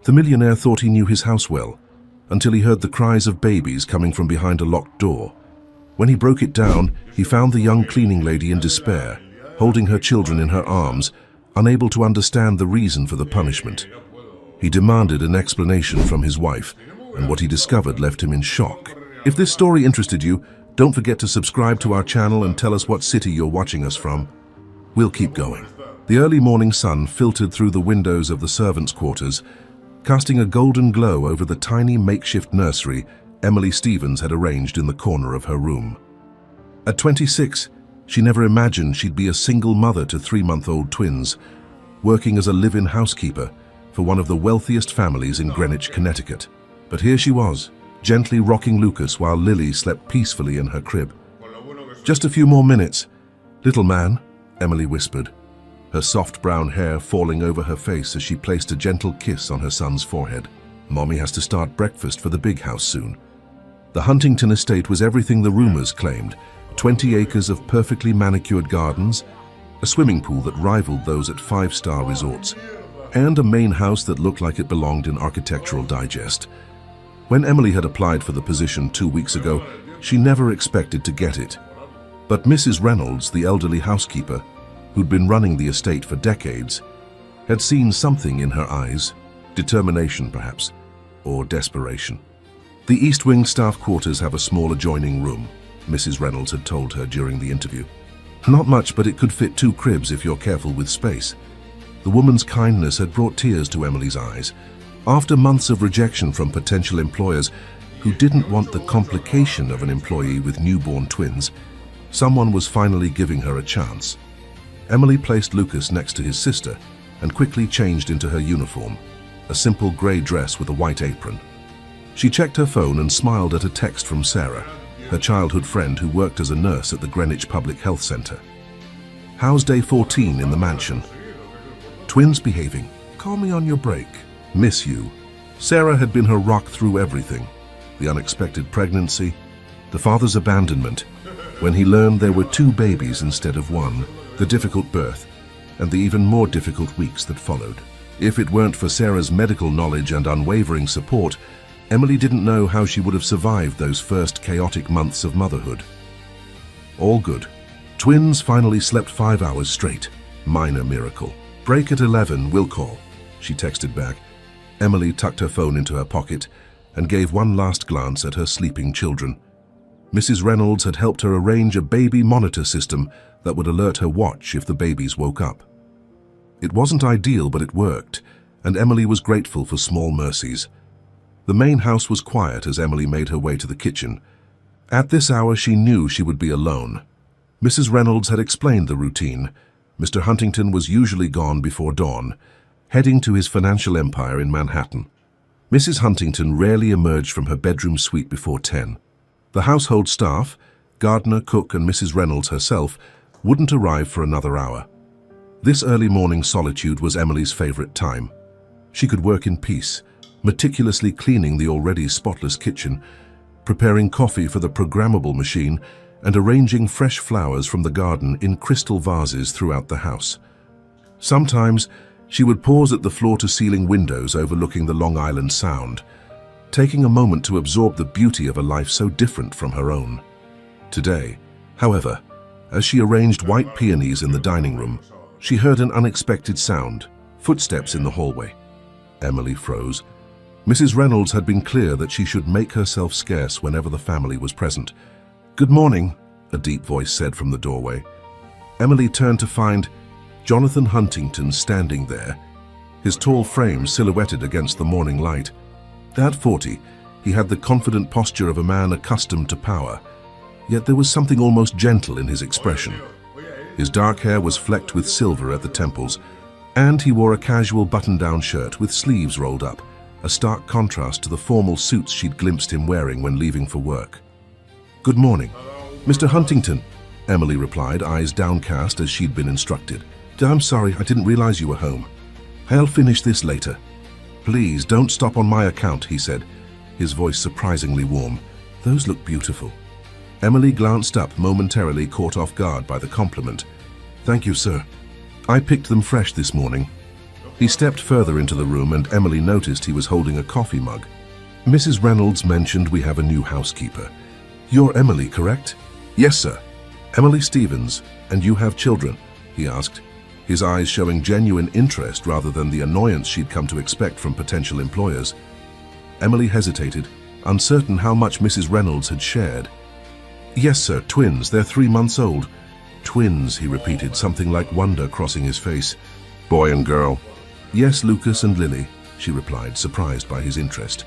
The millionaire thought he knew his house well, until he heard the cries of babies coming from behind a locked door. When he broke it down, he found the young cleaning lady in despair, holding her children in her arms, unable to understand the reason for the punishment. He demanded an explanation from his wife, and what he discovered left him in shock. If this story interested you, don't forget to subscribe to our channel and tell us what city you're watching us from. We'll keep going. The early morning sun filtered through the windows of the servants' quarters, casting a golden glow over the tiny makeshift nursery Emily Stevens had arranged in the corner of her room. At 26, she never imagined she'd be a single mother to 3-month-old twins, working as a live-in housekeeper for one of the wealthiest families in Greenwich, Connecticut. But here she was, gently rocking Lucas while Lily slept peacefully in her crib. "Just a few more minutes, little man," Emily whispered, her soft brown hair falling over her face as she placed a gentle kiss on her son's forehead. "Mommy has to start breakfast for the big house soon." The Huntington estate was everything the rumors claimed: 20 acres of perfectly manicured gardens, a swimming pool that rivaled those at 5-star resorts, and a main house that looked like it belonged in Architectural Digest. When Emily had applied for the position 2 weeks ago, she never expected to get it. But Mrs. Reynolds, the elderly housekeeper, who'd been running the estate for decades, had seen something in her eyes, determination perhaps, or desperation. "The East Wing staff quarters have a small adjoining room," Mrs. Reynolds had told her during the interview. "Not much, but it could fit 2 cribs if you're careful with space." The woman's kindness had brought tears to Emily's eyes. After months of rejection from potential employers who didn't want the complication of an employee with newborn twins, someone was finally giving her a chance. Emily placed Lucas next to his sister and quickly changed into her uniform, a simple grey dress with a white apron. She checked her phone and smiled at a text from Sarah, her childhood friend who worked as a nurse at the Greenwich Public Health Centre. "How's day 14 in the mansion?" "Twins behaving. Call me on your break. Miss you." Sarah had been her rock through everything: the unexpected pregnancy, the father's abandonment, when he learned there were 2 babies instead of 1, the difficult birth, and the even more difficult weeks that followed. If it weren't for Sarah's medical knowledge and unwavering support, Emily didn't know how she would have survived those first chaotic months of motherhood. All good. Twins finally slept 5 hours straight. Minor miracle. "Break at 11, we'll call," she texted back. Emily tucked her phone into her pocket and gave one last glance at her sleeping children. Mrs. Reynolds had helped her arrange a baby monitor system that would alert her watch if the babies woke up. It wasn't ideal, but it worked, and Emily was grateful for small mercies. The main house was quiet as Emily made her way to the kitchen. At this hour, she knew she would be alone. Mrs. Reynolds had explained the routine. Mr. Huntington was usually gone before dawn, heading to his financial empire in Manhattan. Mrs. Huntington rarely emerged from her bedroom suite before 10. The household staff, gardener, cook, and Mrs. Reynolds herself, wouldn't arrive for another hour. This early morning solitude was Emily's favorite time. She could work in peace, meticulously cleaning the already spotless kitchen, preparing coffee for the programmable machine, and arranging fresh flowers from the garden in crystal vases throughout the house. Sometimes, she would pause at the floor-to-ceiling windows overlooking the Long Island Sound, taking a moment to absorb the beauty of a life so different from her own. Today, however, as she arranged white peonies in the dining room, she heard an unexpected sound: footsteps in the hallway. Emily froze. Mrs. Reynolds had been clear that she should make herself scarce whenever the family was present. "Good morning," a deep voice said from the doorway. Emily turned to find Jonathan Huntington standing there, his tall frame silhouetted against the morning light. At 40, he had the confident posture of a man accustomed to power, yet there was something almost gentle in his expression. His dark hair was flecked with silver at the temples, and he wore a casual button-down shirt with sleeves rolled up, a stark contrast to the formal suits she'd glimpsed him wearing when leaving for work. "Good morning, Mr. Huntington," Emily replied, eyes downcast as she'd been instructed. "I'm sorry, I didn't realize you were home. I'll finish this later." "Please, don't stop on my account," he said, his voice surprisingly warm. "Those look beautiful." Emily glanced up, momentarily caught off guard by the compliment. "Thank you, sir. I picked them fresh this morning." He stepped further into the room and Emily noticed he was holding a coffee mug. Mrs. Reynolds mentioned we have a new housekeeper. You're Emily, correct? Yes, sir. Emily Stevens, and you have children? He asked, his eyes showing genuine interest rather than the annoyance she'd come to expect from potential employers. Emily hesitated, uncertain how much Mrs. Reynolds had shared. Yes, sir, twins. They're 3 months old. Twins, he repeated, something like wonder crossing his face. Boy and girl. Yes, Lucas and Lily, she replied, surprised by his interest.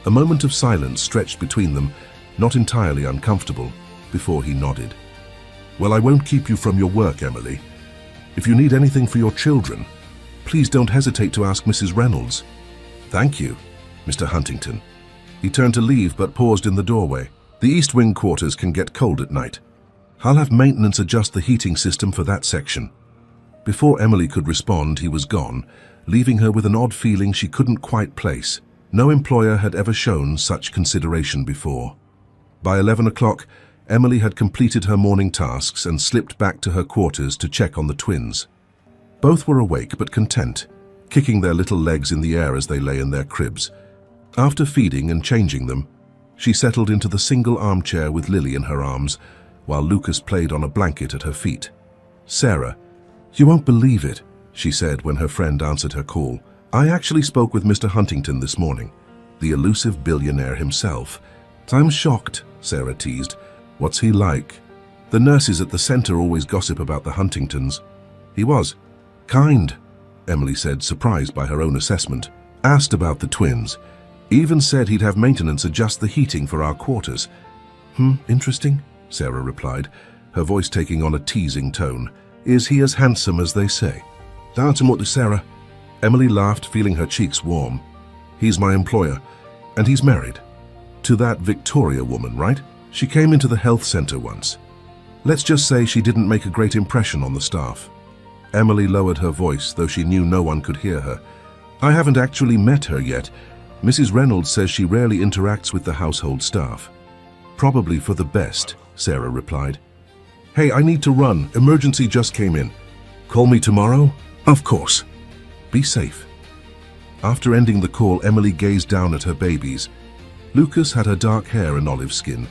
A moment of silence stretched between them, not entirely uncomfortable, before he nodded. Well, I won't keep you from your work, Emily. If you need anything for your children, please don't hesitate to ask Mrs. Reynolds. Thank you, Mr. Huntington. He turned to leave but paused in the doorway. The East Wing quarters can get cold at night. I'll have maintenance adjust the heating system for that section. Before Emily could respond, he was gone, leaving her with an odd feeling she couldn't quite place. No employer had ever shown such consideration before. By 11 o'clock, Emily had completed her morning tasks and slipped back to her quarters to check on the twins. Both were awake but content, kicking their little legs in the air as they lay in their cribs. After feeding and changing them, she settled into the single armchair with Lily in her arms, while Lucas played on a blanket at her feet. Sarah, you won't believe it, she said when her friend answered her call. I actually spoke with Mr. Huntington this morning, the elusive billionaire himself. I'm shocked, Sarah teased. What's he like? The nurses at the center always gossip about the Huntingtons. He was kind, Emily said, surprised by her own assessment. Asked about the twins. Even said he'd have maintenance adjust the heating for our quarters. Interesting, Sarah replied, her voice taking on a teasing tone. Is he as handsome as they say? That's what to Sarah. Emily laughed, feeling her cheeks warm. He's my employer, and he's married. To that Victoria woman, right? She came into the health center once. Let's just say she didn't make a great impression on the staff. Emily lowered her voice, though she knew no one could hear her. I haven't actually met her yet. Mrs. Reynolds says she rarely interacts with the household staff. Probably for the best, Sarah replied. Hey, I need to run. Emergency just came in. Call me tomorrow? Of course. Be safe. After ending the call, Emily gazed down at her babies. Lucas had her dark hair and olive skin,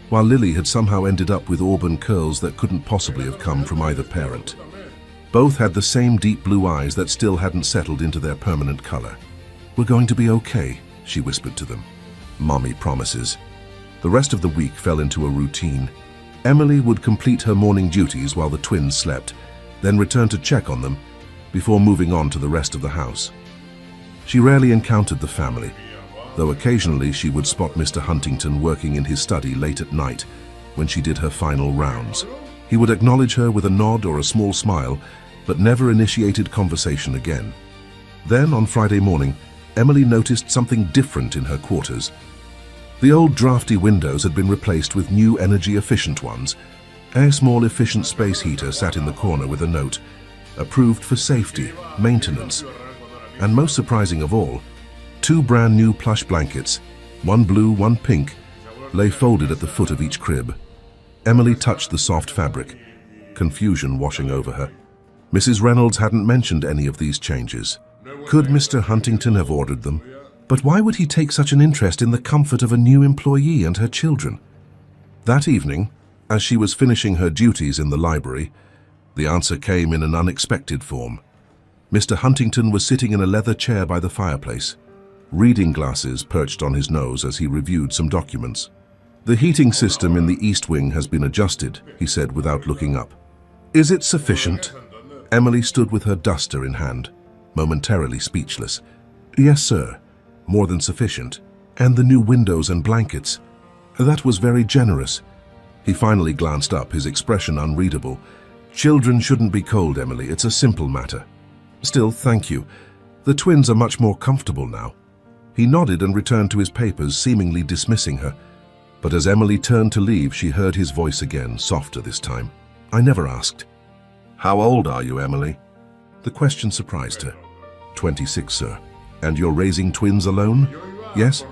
while Lily had somehow ended up with auburn curls that couldn't possibly have come from either parent. Both had the same deep blue eyes that still hadn't settled into their permanent color. We're going to be okay, she whispered to them. Mommy promises. The rest of the week fell into a routine. Emily would complete her morning duties while the twins slept, then return to check on them before moving on to the rest of the house. She rarely encountered the family, though occasionally she would spot Mr. Huntington working in his study late at night when she did her final rounds. He would acknowledge her with a nod or a small smile, but never initiated conversation again. Then, on Friday morning, Emily noticed something different in her quarters. The old drafty windows had been replaced with new energy-efficient ones. A small efficient space heater sat in the corner with a note, approved for safety, maintenance, and most surprising of all, 2 brand new plush blankets, one blue, one pink, lay folded at the foot of each crib. Emily touched the soft fabric, confusion washing over her. Mrs. Reynolds hadn't mentioned any of these changes. Could Mr. Huntington have ordered them? But why would he take such an interest in the comfort of a new employee and her children? That evening, as she was finishing her duties in the library, the answer came in an unexpected form. Mr. Huntington was sitting in a leather chair by the fireplace, reading glasses perched on his nose as he reviewed some documents. The heating system in the East Wing has been adjusted, he said without looking up. Is it sufficient? Emily stood with her duster in hand, momentarily speechless. Yes, sir. More than sufficient. And the new windows and blankets. That was very generous. He finally glanced up, his expression unreadable. Children shouldn't be cold, Emily. It's a simple matter. Still, thank you. The twins are much more comfortable now. He nodded and returned to his papers, seemingly dismissing her. But as Emily turned to leave, she heard his voice again, softer this time. I never asked. How old are you, Emily? The question surprised her. 26, sir. And you're raising twins alone? Yes?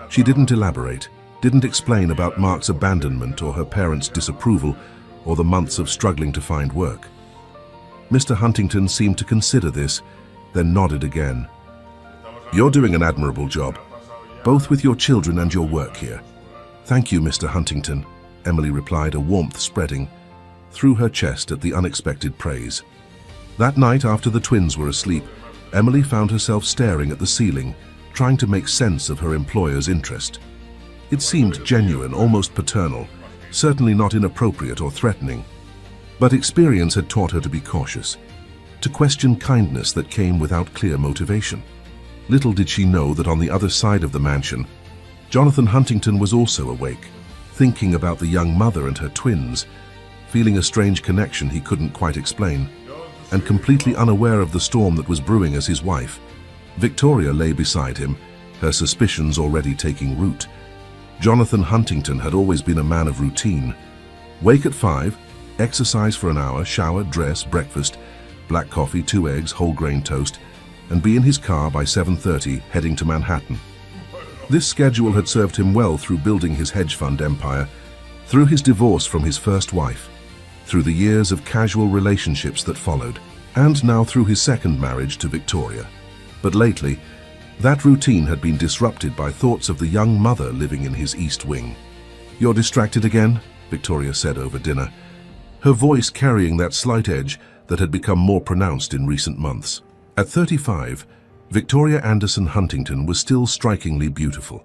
She didn't elaborate, didn't explain about Mark's abandonment or her parents' disapproval or the months of struggling to find work. Mr. Huntington seemed to consider this, then nodded again. "You're doing an admirable job, both with your children and your work here." "Thank you, Mr. Huntington," Emily replied, a warmth spreading through her chest at the unexpected praise. That night, after the twins were asleep, Emily found herself staring at the ceiling, trying to make sense of her employer's interest. It seemed genuine, almost paternal, certainly not inappropriate or threatening. But experience had taught her to be cautious, to question kindness that came without clear motivation. Little did she know that on the other side of the mansion, Jonathan Huntington was also awake, thinking about the young mother and her twins, feeling a strange connection he couldn't quite explain, and completely unaware of the storm that was brewing as his wife. Victoria lay beside him, her suspicions already taking root. Jonathan Huntington had always been a man of routine. Wake at 5, exercise for an hour, shower, dress, breakfast, black coffee, 2 eggs, whole grain toast, and be in his car by 7:30, heading to Manhattan. This schedule had served him well through building his hedge fund empire, through his divorce from his first wife, through the years of casual relationships that followed, and now through his second marriage to Victoria. But lately, that routine had been disrupted by thoughts of the young mother living in his East Wing. "You're distracted again?" Victoria said over dinner, her voice carrying that slight edge that had become more pronounced in recent months. At 35, Victoria Anderson Huntington was still strikingly beautiful.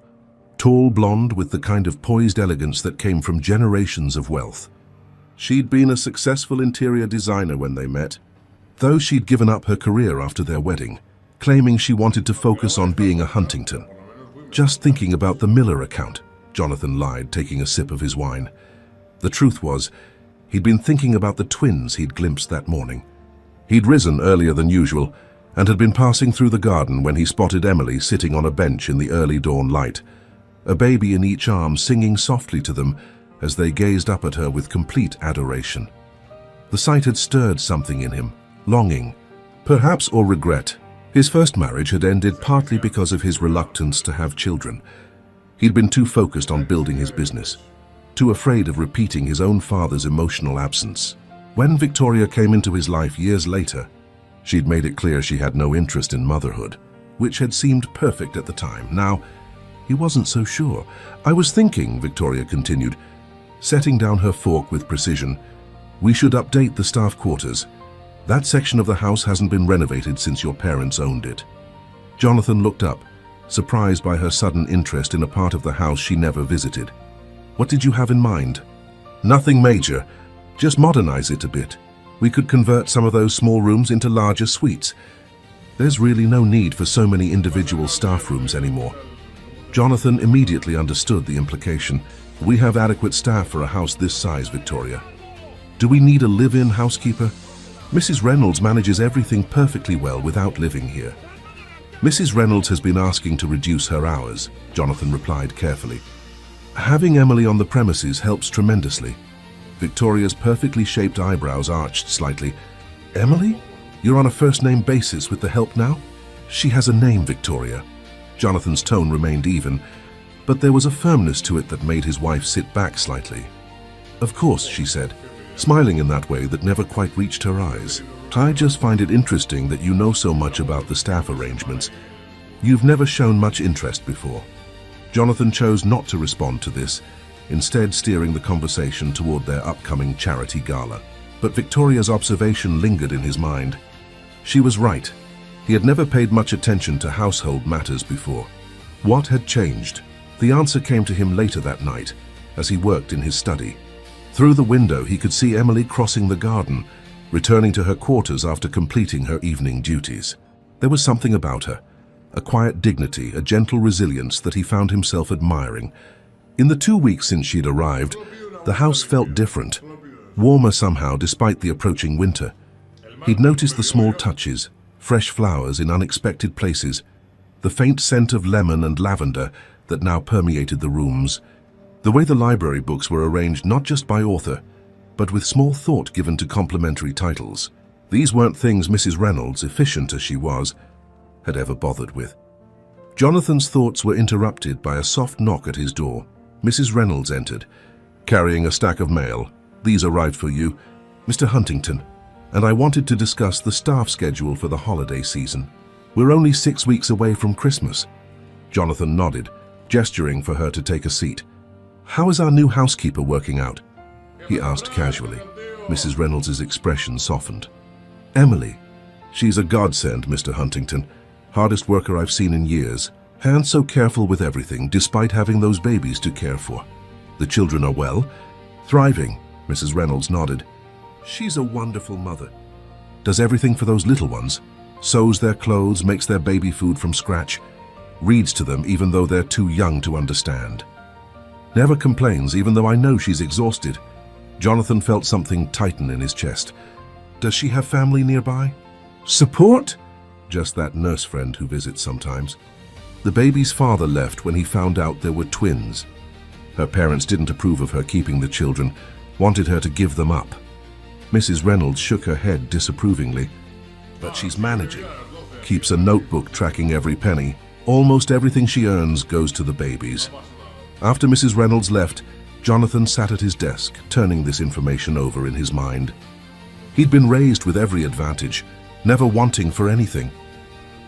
Tall, blonde, with the kind of poised elegance that came from generations of wealth. She'd been a successful interior designer when they met, though she'd given up her career after their wedding, claiming she wanted to focus on being a Huntington. "Just thinking about the Miller account," Jonathan lied, taking a sip of his wine. The truth was, he'd been thinking about the twins he'd glimpsed that morning. He'd risen earlier than usual and had been passing through the garden when he spotted Emily sitting on a bench in the early dawn light, a baby in each arm singing softly to them as they gazed up at her with complete adoration. The sight had stirred something in him, longing, perhaps, or regret. His first marriage had ended partly because of his reluctance to have children. He'd been too focused on building his business, too afraid of repeating his own father's emotional absence. When Victoria came into his life years later, she'd made it clear she had no interest in motherhood, which had seemed perfect at the time. Now, he wasn't so sure. "I was thinking," Victoria continued, setting down her fork with precision, "we should update the staff quarters. That section of the house hasn't been renovated since your parents owned it." Jonathan looked up, surprised by her sudden interest in a part of the house she never visited. "What did you have in mind?" "Nothing major. Just modernize it a bit. We could convert some of those small rooms into larger suites. There's really no need for so many individual staff rooms anymore." Jonathan immediately understood the implication. "We have adequate staff for a house this size, Victoria. Do we need a live-in housekeeper? Mrs. Reynolds manages everything perfectly well without living here." "Mrs. Reynolds has been asking to reduce her hours," Jonathan replied carefully. "Having Emily on the premises helps tremendously." Victoria's perfectly shaped eyebrows arched slightly. "Emily? You're on a first-name basis with the help now?" "She has a name, Victoria." Jonathan's tone remained even, but there was a firmness to it that made his wife sit back slightly. "Of course," she said, smiling in that way that never quite reached her eyes. "I just find it interesting that you know so much about the staff arrangements. You've never shown much interest before." Jonathan chose not to respond to this, instead steering the conversation toward their upcoming charity gala. But Victoria's observation lingered in his mind. She was right. He had never paid much attention to household matters before. What had changed? The answer came to him later that night, as he worked in his study. Through the window, he could see Emily crossing the garden, returning to her quarters after completing her evening duties. There was something about her, a quiet dignity, a gentle resilience that he found himself admiring. In the 2 weeks since she'd arrived, the house felt different, warmer somehow despite the approaching winter. He'd noticed the small touches, fresh flowers in unexpected places, the faint scent of lemon and lavender that now permeated the rooms, the way the library books were arranged not just by author, but with small thought given to complementary titles. These weren't things Mrs. Reynolds, efficient as she was, had ever bothered with. Jonathan's thoughts were interrupted by a soft knock at his door. Mrs. Reynolds entered, carrying a stack of mail. "These arrived for you, Mr. Huntington." and I wanted to discuss the staff schedule for the holiday season. We're only 6 weeks away from Christmas." Jonathan nodded, gesturing for her to take a seat. "How is our new housekeeper working out?" he asked casually. Mrs. Reynolds' expression softened. "Emily. She's a godsend, Mr. Huntington. Hardest worker I've seen in years. And so careful with everything, despite having those babies to care for. The children are well, thriving," Mrs. Reynolds nodded. "She's a wonderful mother. Does everything for those little ones. Sews their clothes, makes their baby food from scratch, reads to them even though they're too young to understand. Never complains even though I know she's exhausted." Jonathan felt something tighten in his chest. "Does she have family nearby?" "Support?" "Just that nurse friend who visits sometimes. The baby's father left when he found out there were twins. Her parents didn't approve of her keeping the children, wanted her to give them up." Mrs. Reynolds shook her head disapprovingly. "But she's managing. Keeps a notebook tracking every penny. Almost everything she earns goes to the babies." After Mrs. Reynolds left, Jonathan sat at his desk, turning this information over in his mind. He'd been raised with every advantage, never wanting for anything.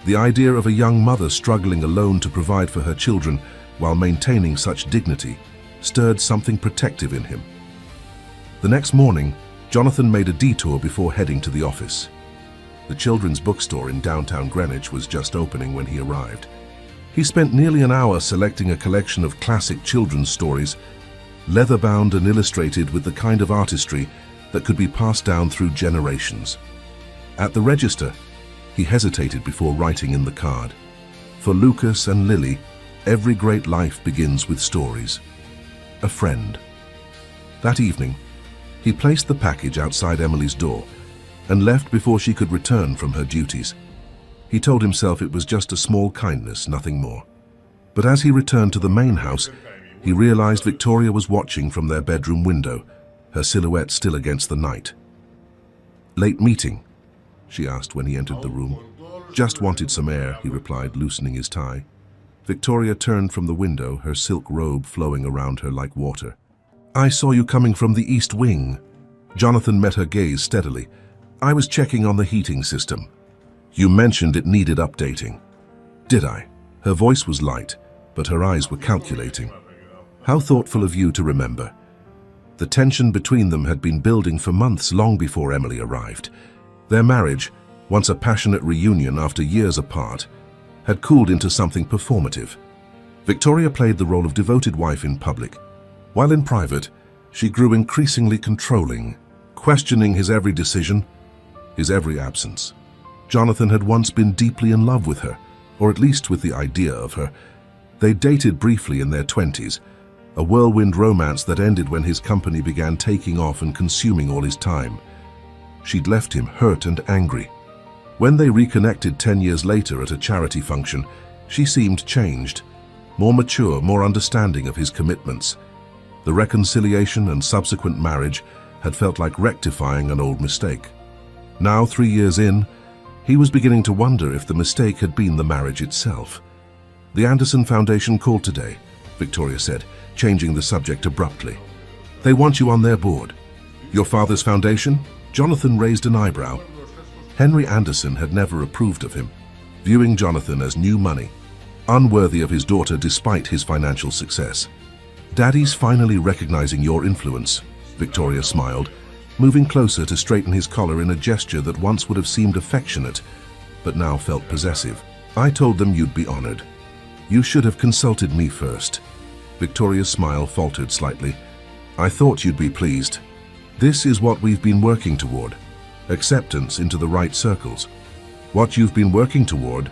The idea of a young mother struggling alone to provide for her children while maintaining such dignity stirred something protective in him. The next morning, Jonathan made a detour before heading to the office. The children's bookstore in downtown Greenwich was just opening when he arrived. He spent nearly an hour selecting a collection of classic children's stories, leather-bound and illustrated with the kind of artistry that could be passed down through generations. At the register, he hesitated before writing in the card. For Lucas and Lily, every great life begins with stories. A friend. That evening, he placed the package outside Emily's door and left before she could return from her duties. He told himself it was just a small kindness, nothing more. But as he returned to the main house, he realized Victoria was watching from their bedroom window, her silhouette still against the night. "Late meeting?" she asked when he entered the room. "Just wanted some air," he replied, loosening his tie. Victoria turned from the window, her silk robe flowing around her like water. "I saw you coming from the East Wing." Jonathan met her gaze steadily. "I was checking on the heating system. You mentioned it needed updating." "Did I?" Her voice was light, but her eyes were calculating. "How thoughtful of you to remember." The tension between them had been building for months, long before Emily arrived. Their marriage, once a passionate reunion after years apart, had cooled into something performative. Victoria played the role of devoted wife in public, while in private, she grew increasingly controlling, questioning his every decision, his every absence. Jonathan had once been deeply in love with her, or at least with the idea of her. They dated briefly in their 20s, a whirlwind romance that ended when his company began taking off and consuming all his time. She'd left him hurt and angry. When they reconnected 10 years later at a charity function, she seemed changed, more mature, more understanding of his commitments. The reconciliation and subsequent marriage had felt like rectifying an old mistake. Now, 3 years in, he was beginning to wonder if the mistake had been the marriage itself. "The Anderson Foundation called today," Victoria said, changing the subject abruptly. "They want you on their board." "Your father's foundation?" Jonathan raised an eyebrow. Henry Anderson had never approved of him, viewing Jonathan as new money, unworthy of his daughter despite his financial success. "Daddy's finally recognizing your influence," Victoria smiled, moving closer to straighten his collar in a gesture that once would have seemed affectionate, but now felt possessive. "I told them you'd be honored. You should have consulted me first." Victoria's smile faltered slightly. "I thought you'd be pleased. This is what we've been working toward. Acceptance into the right circles." "What you've been working toward?"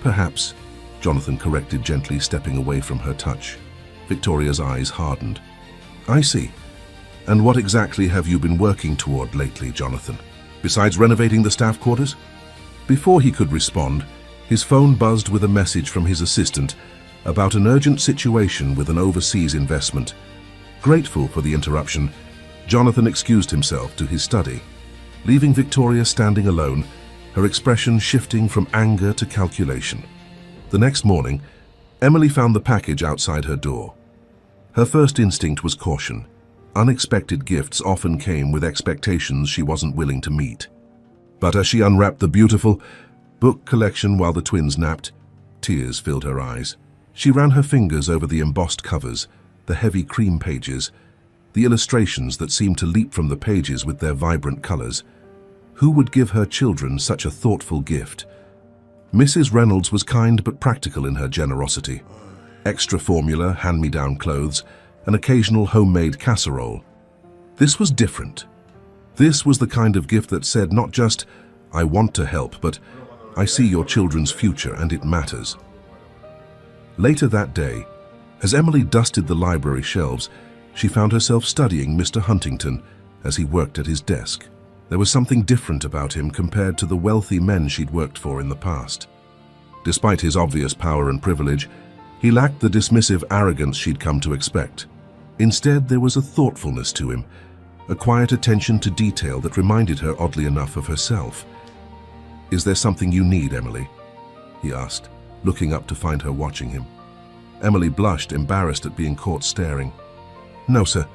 "Perhaps," Jonathan corrected gently, stepping away from her touch. Victoria's eyes hardened. "I see. And what exactly have you been working toward lately, Jonathan? Besides renovating the staff quarters?" Before he could respond, his phone buzzed with a message from his assistant about an urgent situation with an overseas investment. Grateful for the interruption, Jonathan excused himself to his study, leaving Victoria standing alone, her expression shifting from anger to calculation. The next morning, Emily found the package outside her door. Her first instinct was caution. Unexpected gifts often came with expectations she wasn't willing to meet. But as she unwrapped the beautiful book collection while the twins napped, tears filled her eyes. She ran her fingers over the embossed covers, the heavy cream pages, the illustrations that seemed to leap from the pages with their vibrant colors. Who would give her children such a thoughtful gift? Mrs. Reynolds was kind but practical in her generosity. Extra formula, hand-me-down clothes, an occasional homemade casserole. This was different. This was the kind of gift that said not just, "I want to help," but "I see your children's future and it matters." Later that day, as Emily dusted the library shelves, she found herself studying Mr. Huntington as he worked at his desk. There was something different about him compared to the wealthy men she'd worked for in the past. Despite his obvious power and privilege, he lacked the dismissive arrogance she'd come to expect. Instead, there was a thoughtfulness to him, a quiet attention to detail that reminded her, oddly enough, of herself. "Is there something you need, Emily?" he asked, looking up to find her watching him. Emily blushed, embarrassed at being caught staring. "No, sir.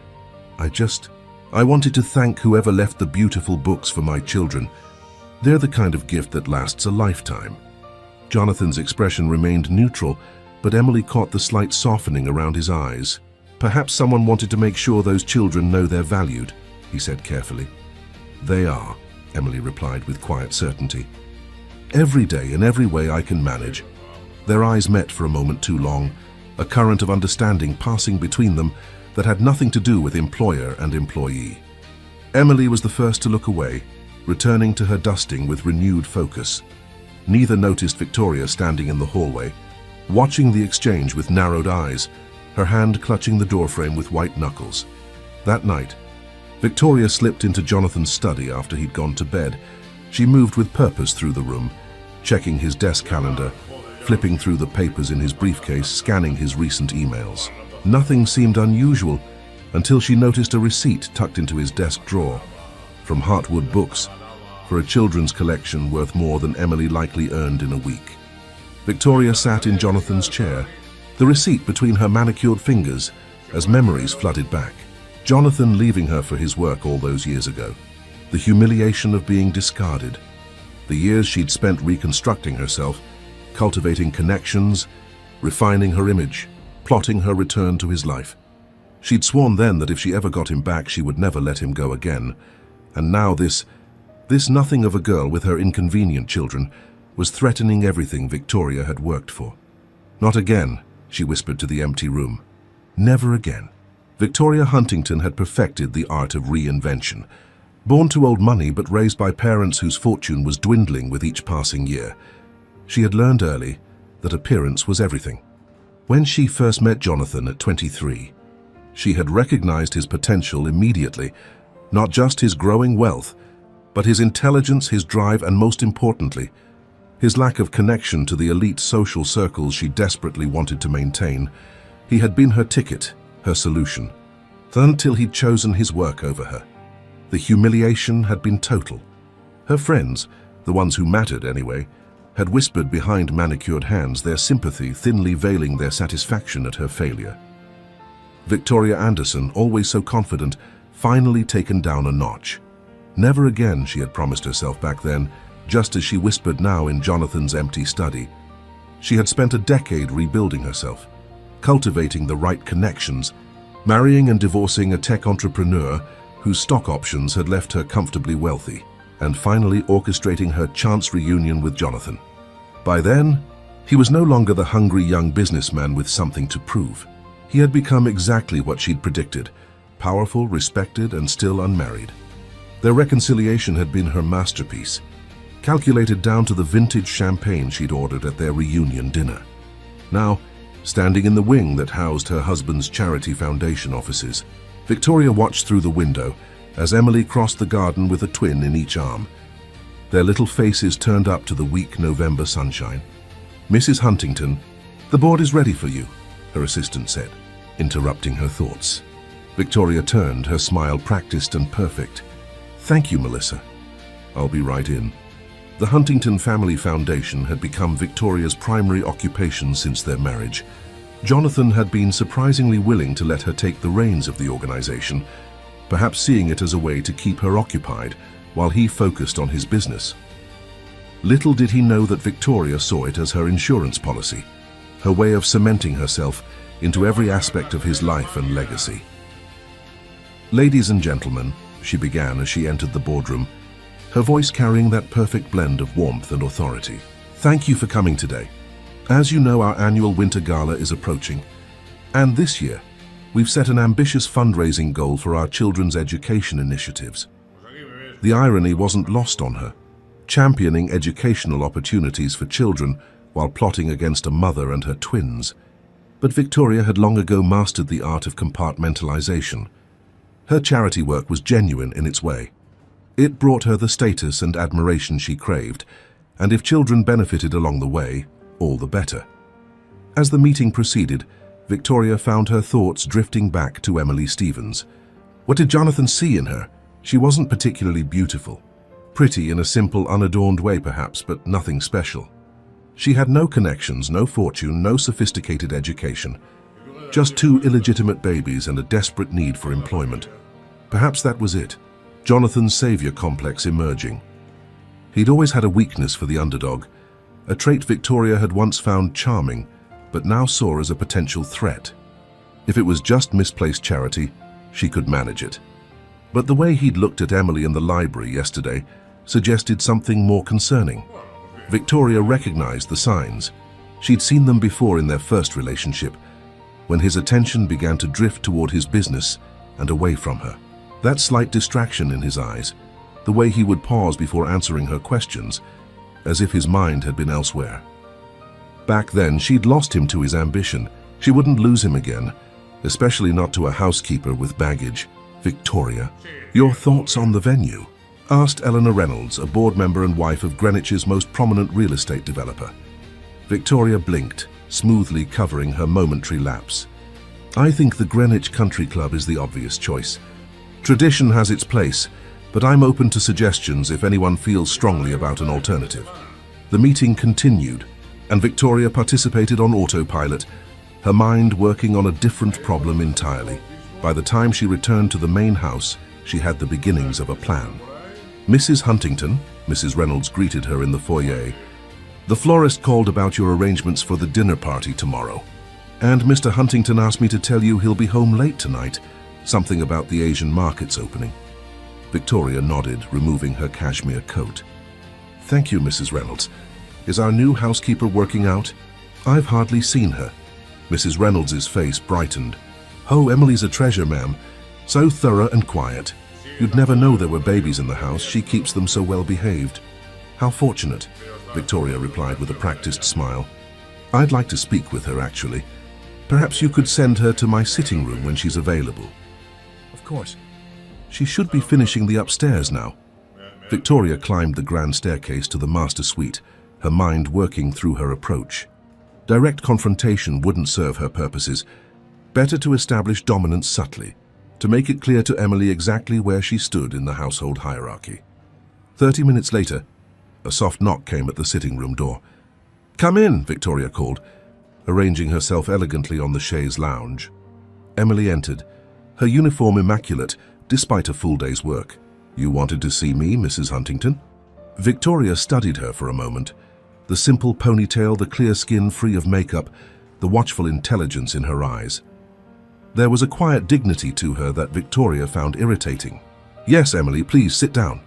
I wanted to thank whoever left the beautiful books for my children. They're the kind of gift that lasts a lifetime." Jonathan's expression remained neutral, but Emily caught the slight softening around his eyes. "Perhaps someone wanted to make sure those children know they're valued," he said carefully. "They are," Emily replied with quiet certainty. "Every day in every way I can manage." Their eyes met for a moment too long, a current of understanding passing between them that had nothing to do with employer and employee. Emily was the first to look away, returning to her dusting with renewed focus. Neither noticed Victoria standing in the hallway, watching the exchange with narrowed eyes, her hand clutching the doorframe with white knuckles. That night, Victoria slipped into Jonathan's study after he'd gone to bed. She moved with purpose through the room, checking his desk calendar, flipping through the papers in his briefcase, scanning his recent emails. Nothing seemed unusual until she noticed a receipt tucked into his desk drawer from Heartwood Books for a children's collection worth more than Emily likely earned in a week. Victoria sat in Jonathan's chair, the receipt between her manicured fingers as memories flooded back. Jonathan leaving her for his work all those years ago. The humiliation of being discarded. The years she'd spent reconstructing herself, cultivating connections, refining her image, plotting her return to his life. She'd sworn then that if she ever got him back, she would never let him go again. And now this nothing of a girl with her inconvenient children was threatening everything Victoria had worked for. "Not again," she whispered to the empty room. Never again. Victoria Huntington had perfected the art of reinvention. Born to old money but raised by parents whose fortune was dwindling with each passing year. She had learned early that appearance was everything. When she first met Jonathan at 23, she had recognized his potential immediately, not just his growing wealth, but his intelligence, his drive, and most importantly, his lack of connection to the elite social circles she desperately wanted to maintain. He had been her ticket, her solution, until he'd chosen his work over her. The humiliation had been total. Her friends, the ones who mattered anyway, had whispered behind manicured hands, their sympathy thinly veiling their satisfaction at her failure. Victoria Anderson, always so confident, finally taken down a notch. Never again, she had promised herself back then, just as she whispered now in Jonathan's empty study. She had spent a decade rebuilding herself, cultivating the right connections, marrying and divorcing a tech entrepreneur whose stock options had left her comfortably wealthy, and finally orchestrating her chance reunion with Jonathan. By then, he was no longer the hungry young businessman with something to prove. He had become exactly what she'd predicted, powerful, respected, and still unmarried. Their reconciliation had been her masterpiece, calculated down to the vintage champagne she'd ordered at their reunion dinner. Now, standing in the wing that housed her husband's charity foundation offices, Victoria watched through the window as Emily crossed the garden with a twin in each arm, their little faces turned up to the weak November sunshine. "Mrs. Huntington, the board is ready for you," her assistant said, interrupting her thoughts. Victoria turned, her smile practiced and perfect. "Thank you, Melissa. I'll be right in." The Huntington Family Foundation had become Victoria's primary occupation since their marriage. Jonathan had been surprisingly willing to let her take the reins of the organization, perhaps seeing it as a way to keep her occupied while he focused on his business. Little did he know that Victoria saw it as her insurance policy, her way of cementing herself into every aspect of his life and legacy. "Ladies and gentlemen," she began as she entered the boardroom, her voice carrying that perfect blend of warmth and authority. "Thank you for coming today. As you know, our annual Winter Gala is approaching, and this year, we've set an ambitious fundraising goal for our children's education initiatives." The irony wasn't lost on her. Championing educational opportunities for children while plotting against a mother and her twins. But Victoria had long ago mastered the art of compartmentalization. Her charity work was genuine in its way. It brought her the status and admiration she craved, and if children benefited along the way, all the better. As the meeting proceeded, Victoria found her thoughts drifting back to Emily Stevens. What did Jonathan see in her? She wasn't particularly beautiful. Pretty in a simple, unadorned way perhaps, but nothing special. She had no connections, no fortune, no sophisticated education. Just two illegitimate babies and a desperate need for employment. Perhaps that was it. Jonathan's savior complex emerging. He'd always had a weakness for the underdog, a trait Victoria had once found charming, but now saw as a potential threat. If it was just misplaced charity, she could manage it. But the way he'd looked at Emily in the library yesterday suggested something more concerning. Victoria recognized the signs. She'd seen them before in their first relationship, when his attention began to drift toward his business and away from her. That slight distraction in his eyes, the way he would pause before answering her questions, as if his mind had been elsewhere. Back then, she'd lost him to his ambition. She wouldn't lose him again, especially not to a housekeeper with baggage. "Victoria, your thoughts on the venue?" asked Eleanor Reynolds, a board member and wife of Greenwich's most prominent real estate developer. Victoria blinked, smoothly covering her momentary lapse. "I think the Greenwich Country Club is the obvious choice. Tradition has its place, but I'm open to suggestions if anyone feels strongly about an alternative." The meeting continued, and Victoria participated on autopilot, her mind working on a different problem entirely. By the time she returned to the main house, she had the beginnings of a plan. "Mrs. Huntington," Mrs. Reynolds greeted her in the foyer, "the florist called about your arrangements for the dinner party tomorrow. And Mr. Huntington asked me to tell you he'll be home late tonight, something about the Asian markets opening." Victoria nodded, removing her cashmere coat. "Thank you, Mrs. Reynolds. Is our new housekeeper working out? I've hardly seen her." Mrs. Reynolds' face brightened. "Oh, Emily's a treasure, ma'am. So thorough and quiet. You'd never know there were babies in the house. She keeps them so well behaved." "How fortunate," Victoria replied with a practiced smile. "I'd like to speak with her, actually. Perhaps you could send her to my sitting room when she's available." "Of course. She should be finishing the upstairs now." Victoria climbed the grand staircase to the master suite, her mind working through her approach. Direct confrontation wouldn't serve her purposes. Better to establish dominance subtly, to make it clear to Emily exactly where she stood in the household hierarchy. 30 minutes later, a soft knock came at the sitting room door. "Come in," Victoria called, arranging herself elegantly on the chaise lounge. Emily entered, her uniform immaculate, despite a full day's work. "You wanted to see me, Mrs. Huntington?" Victoria studied her for a moment. The simple ponytail, the clear skin free of makeup, the watchful intelligence in her eyes. There was a quiet dignity to her that Victoria found irritating. "Yes, Emily, please sit down."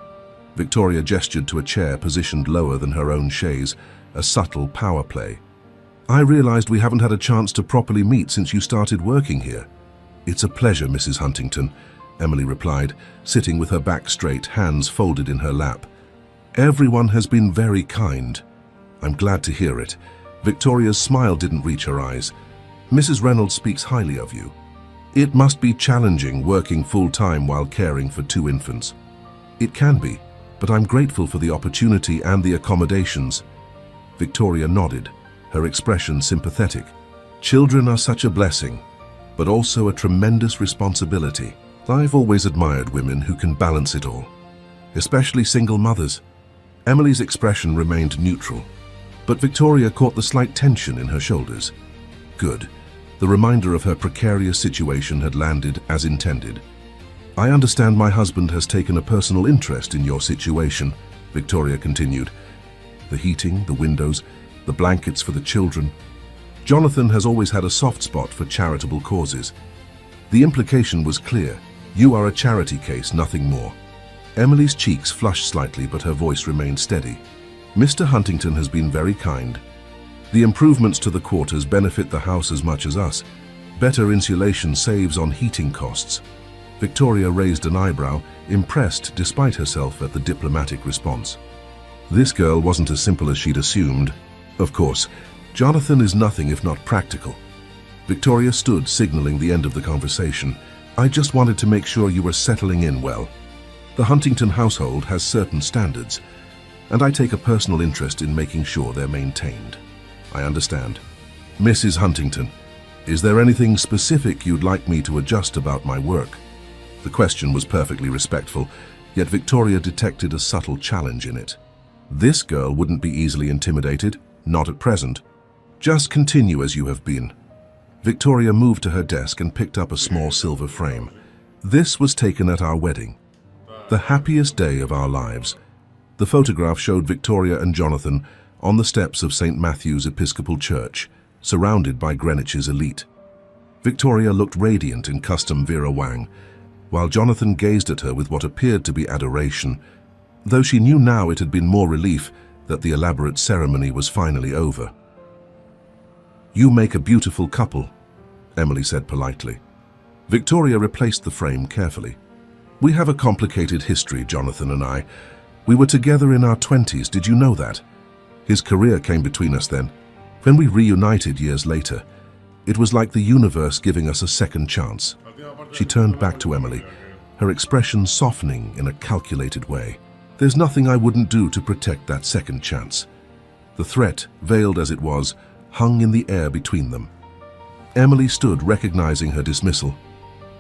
Victoria gestured to a chair positioned lower than her own chaise, a subtle power play. "I realized we haven't had a chance to properly meet since you started working here." "It's a pleasure, Mrs. Huntington," Emily replied, sitting with her back straight, hands folded in her lap. "Everyone has been very kind." "I'm glad to hear it." Victoria's smile didn't reach her eyes. "Mrs. Reynolds speaks highly of you." "It must be challenging working full-time while caring for two infants." "It can be, but I'm grateful for the opportunity and the accommodations." Victoria nodded, her expression sympathetic. "Children are such a blessing, but also a tremendous responsibility. I've always admired women who can balance it all, especially single mothers." Emily's expression remained neutral, but Victoria caught the slight tension in her shoulders. Good. The reminder of her precarious situation had landed as intended. I understand my husband has taken a personal interest in your situation, Victoria continued. The heating, the windows, the blankets for the children. Jonathan has always had a soft spot for charitable causes. The implication was clear. You are a charity case, nothing more. Emily's cheeks flushed slightly, but her voice remained steady. Mr. Huntington has been very kind. The improvements to the quarters benefit the house as much as us. Better insulation saves on heating costs. Victoria raised an eyebrow, impressed despite herself at the diplomatic response. This girl wasn't as simple as she'd assumed. Of course, Jonathan is nothing if not practical. Victoria stood, signaling the end of the conversation. I just wanted to make sure you were settling in well. The Huntington household has certain standards, and I take a personal interest in making sure they're maintained. I understand. Mrs. Huntington, is there anything specific you'd like me to adjust about my work? The question was perfectly respectful, yet Victoria detected a subtle challenge in it. This girl wouldn't be easily intimidated, not at present. Just continue as you have been. Victoria moved to her desk and picked up a small silver frame. This was taken at our wedding. The happiest day of our lives. The photograph showed Victoria and Jonathan on the steps of St. Matthew's Episcopal Church, surrounded by Greenwich's elite. Victoria looked radiant in custom Vera Wang, while Jonathan gazed at her with what appeared to be adoration, though she knew now it had been more relief that the elaborate ceremony was finally over. You make a beautiful couple, Emily said politely. Victoria replaced the frame carefully. We have a complicated history, Jonathan and I. We were together in our 20s, did you know that? His career came between us then. When we reunited years later, it was like the universe giving us a second chance. She turned back to Emily, her expression softening in a calculated way. There's nothing I wouldn't do to protect that second chance. The threat, veiled as it was, hung in the air between them. Emily stood, recognizing her dismissal.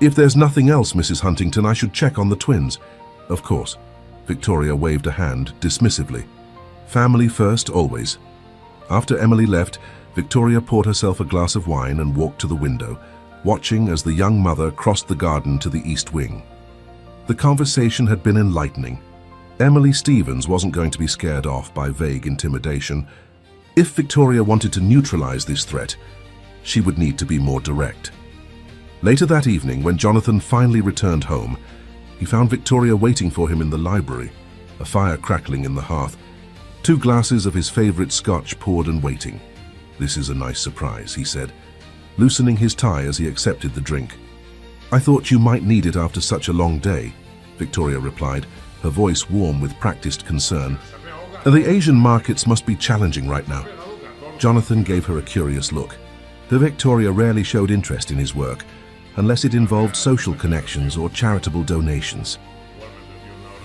If there's nothing else, Mrs. Huntington, I should check on the twins. Of course. Victoria waved a hand dismissively. Family first, always. After Emily left, Victoria poured herself a glass of wine and walked to the window, watching as the young mother crossed the garden to the east wing. The conversation had been enlightening. Emily Stevens wasn't going to be scared off by vague intimidation. If Victoria wanted to neutralize this threat, she would need to be more direct. Later that evening, when Jonathan finally returned home, he found Victoria waiting for him in the library, a fire crackling in the hearth, 2 glasses of his favorite scotch poured and waiting. This is a nice surprise, he said, loosening his tie as he accepted the drink. I thought you might need it after such a long day, Victoria replied, her voice warm with practiced concern. The Asian markets must be challenging right now. Jonathan gave her a curious look. The Victoria rarely showed interest in his work, unless it involved social connections or charitable donations.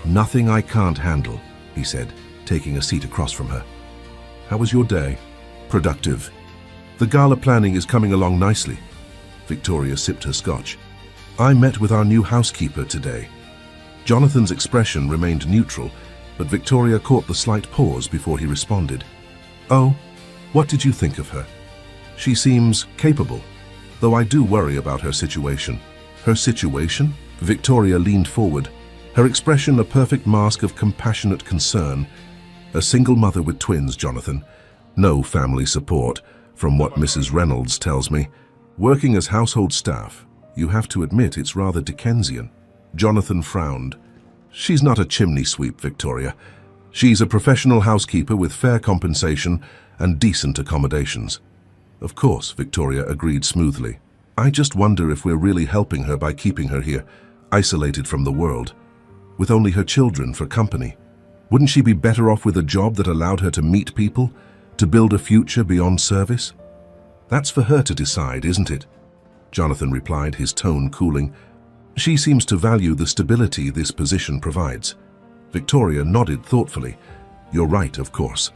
Nothing I can't handle, he said, taking a seat across from her. How was your day? Productive. The gala planning is coming along nicely. Victoria sipped her scotch. I met with our new housekeeper today. Jonathan's expression remained neutral, but Victoria caught the slight pause before he responded. Oh, what did you think of her? She seems capable, though I do worry about her situation. Her situation? Victoria leaned forward, her expression a perfect mask of compassionate concern. A single mother with twins, Jonathan. No family support, from what Mrs. Reynolds tells me. Working as household staff, you have to admit it's rather Dickensian. Jonathan frowned. She's not a chimney sweep, Victoria. She's a professional housekeeper with fair compensation and decent accommodations. Of course, Victoria agreed smoothly. I just wonder if we're really helping her by keeping her here, isolated from the world, with only her children for company. Wouldn't she be better off with a job that allowed her to meet people, to build a future beyond service? That's for her to decide, isn't it? Jonathan replied, his tone cooling. She seems to value the stability this position provides. Victoria nodded thoughtfully. You're right, of course.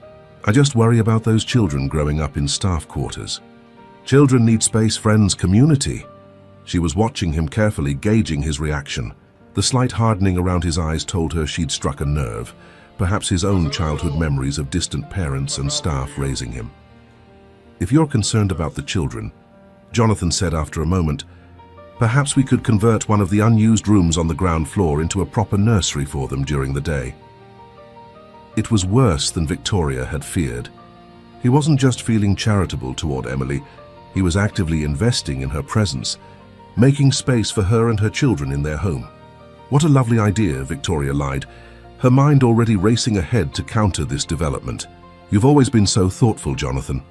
I just worry about those children growing up in staff quarters. Children need space, friends, community. She was watching him carefully, gauging his reaction. The slight hardening around his eyes told her she'd struck a nerve, perhaps his own childhood memories of distant parents and staff raising him. If you're concerned about the children, Jonathan said after a moment, Perhaps we could convert one of the unused rooms on the ground floor into a proper nursery for them during the day. It was worse than Victoria had feared. He wasn't just feeling charitable toward Emily, he was actively investing in her presence, making space for her and her children in their home. What a lovely idea, Victoria lied, her mind already racing ahead to counter this development. You've always been so thoughtful, Jonathan.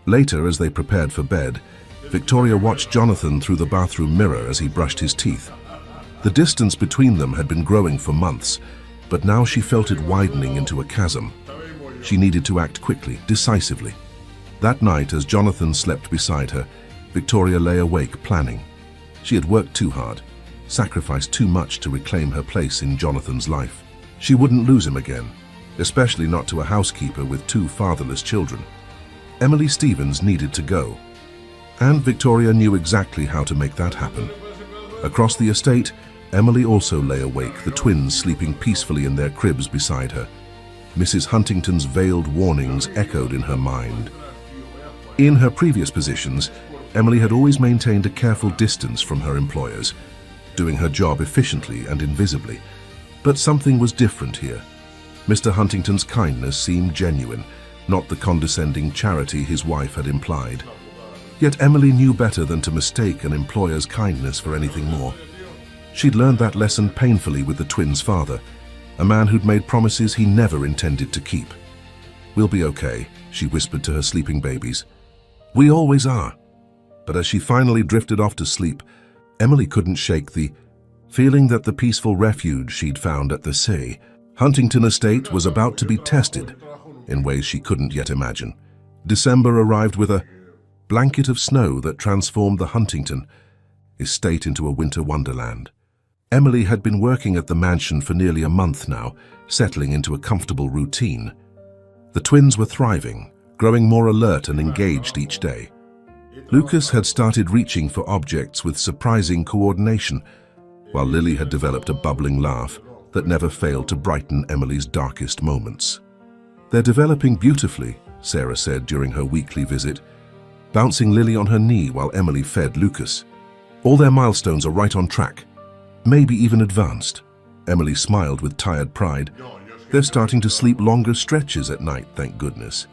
Later, as they prepared for bed, Victoria watched Jonathan through the bathroom mirror as he brushed his teeth. The distance between them had been growing for months, but now she felt it widening into a chasm. She needed to act quickly, decisively. That night, as Jonathan slept beside her, Victoria lay awake planning. She had worked too hard, sacrificed too much to reclaim her place in Jonathan's life. She wouldn't lose him again, especially not to a housekeeper with 2 fatherless children. Emily Stevens needed to go, and Victoria knew exactly how to make that happen. Across the estate, Emily also lay awake, the twins sleeping peacefully in their cribs beside her. Mrs. Huntington's veiled warnings echoed in her mind. In her previous positions, Emily had always maintained a careful distance from her employers, doing her job efficiently and invisibly. But something was different here. Mr. Huntington's kindness seemed genuine, not the condescending charity his wife had implied. Yet Emily knew better than to mistake an employer's kindness for anything more. She'd learned that lesson painfully with the twins' father, a man who'd made promises he never intended to keep. "We'll be okay," she whispered to her sleeping babies. "We always are." But as she finally drifted off to sleep, Emily couldn't shake the feeling that the peaceful refuge she'd found at the sea, Huntington Estate, was about to be tested in ways she couldn't yet imagine. December arrived with a blanket of snow that transformed the Huntington Estate into a winter wonderland. Emily had been working at the mansion for nearly a month now, settling into a comfortable routine. The twins were thriving, growing more alert and engaged each day. Lucas had started reaching for objects with surprising coordination, while Lily had developed a bubbling laugh that never failed to brighten Emily's darkest moments. "They're developing beautifully," Sarah said during her weekly visit, bouncing Lily on her knee while Emily fed Lucas. "All their milestones are right on track, maybe even advanced." Emily smiled with tired pride. "They're starting to sleep longer stretches at night, thank goodness."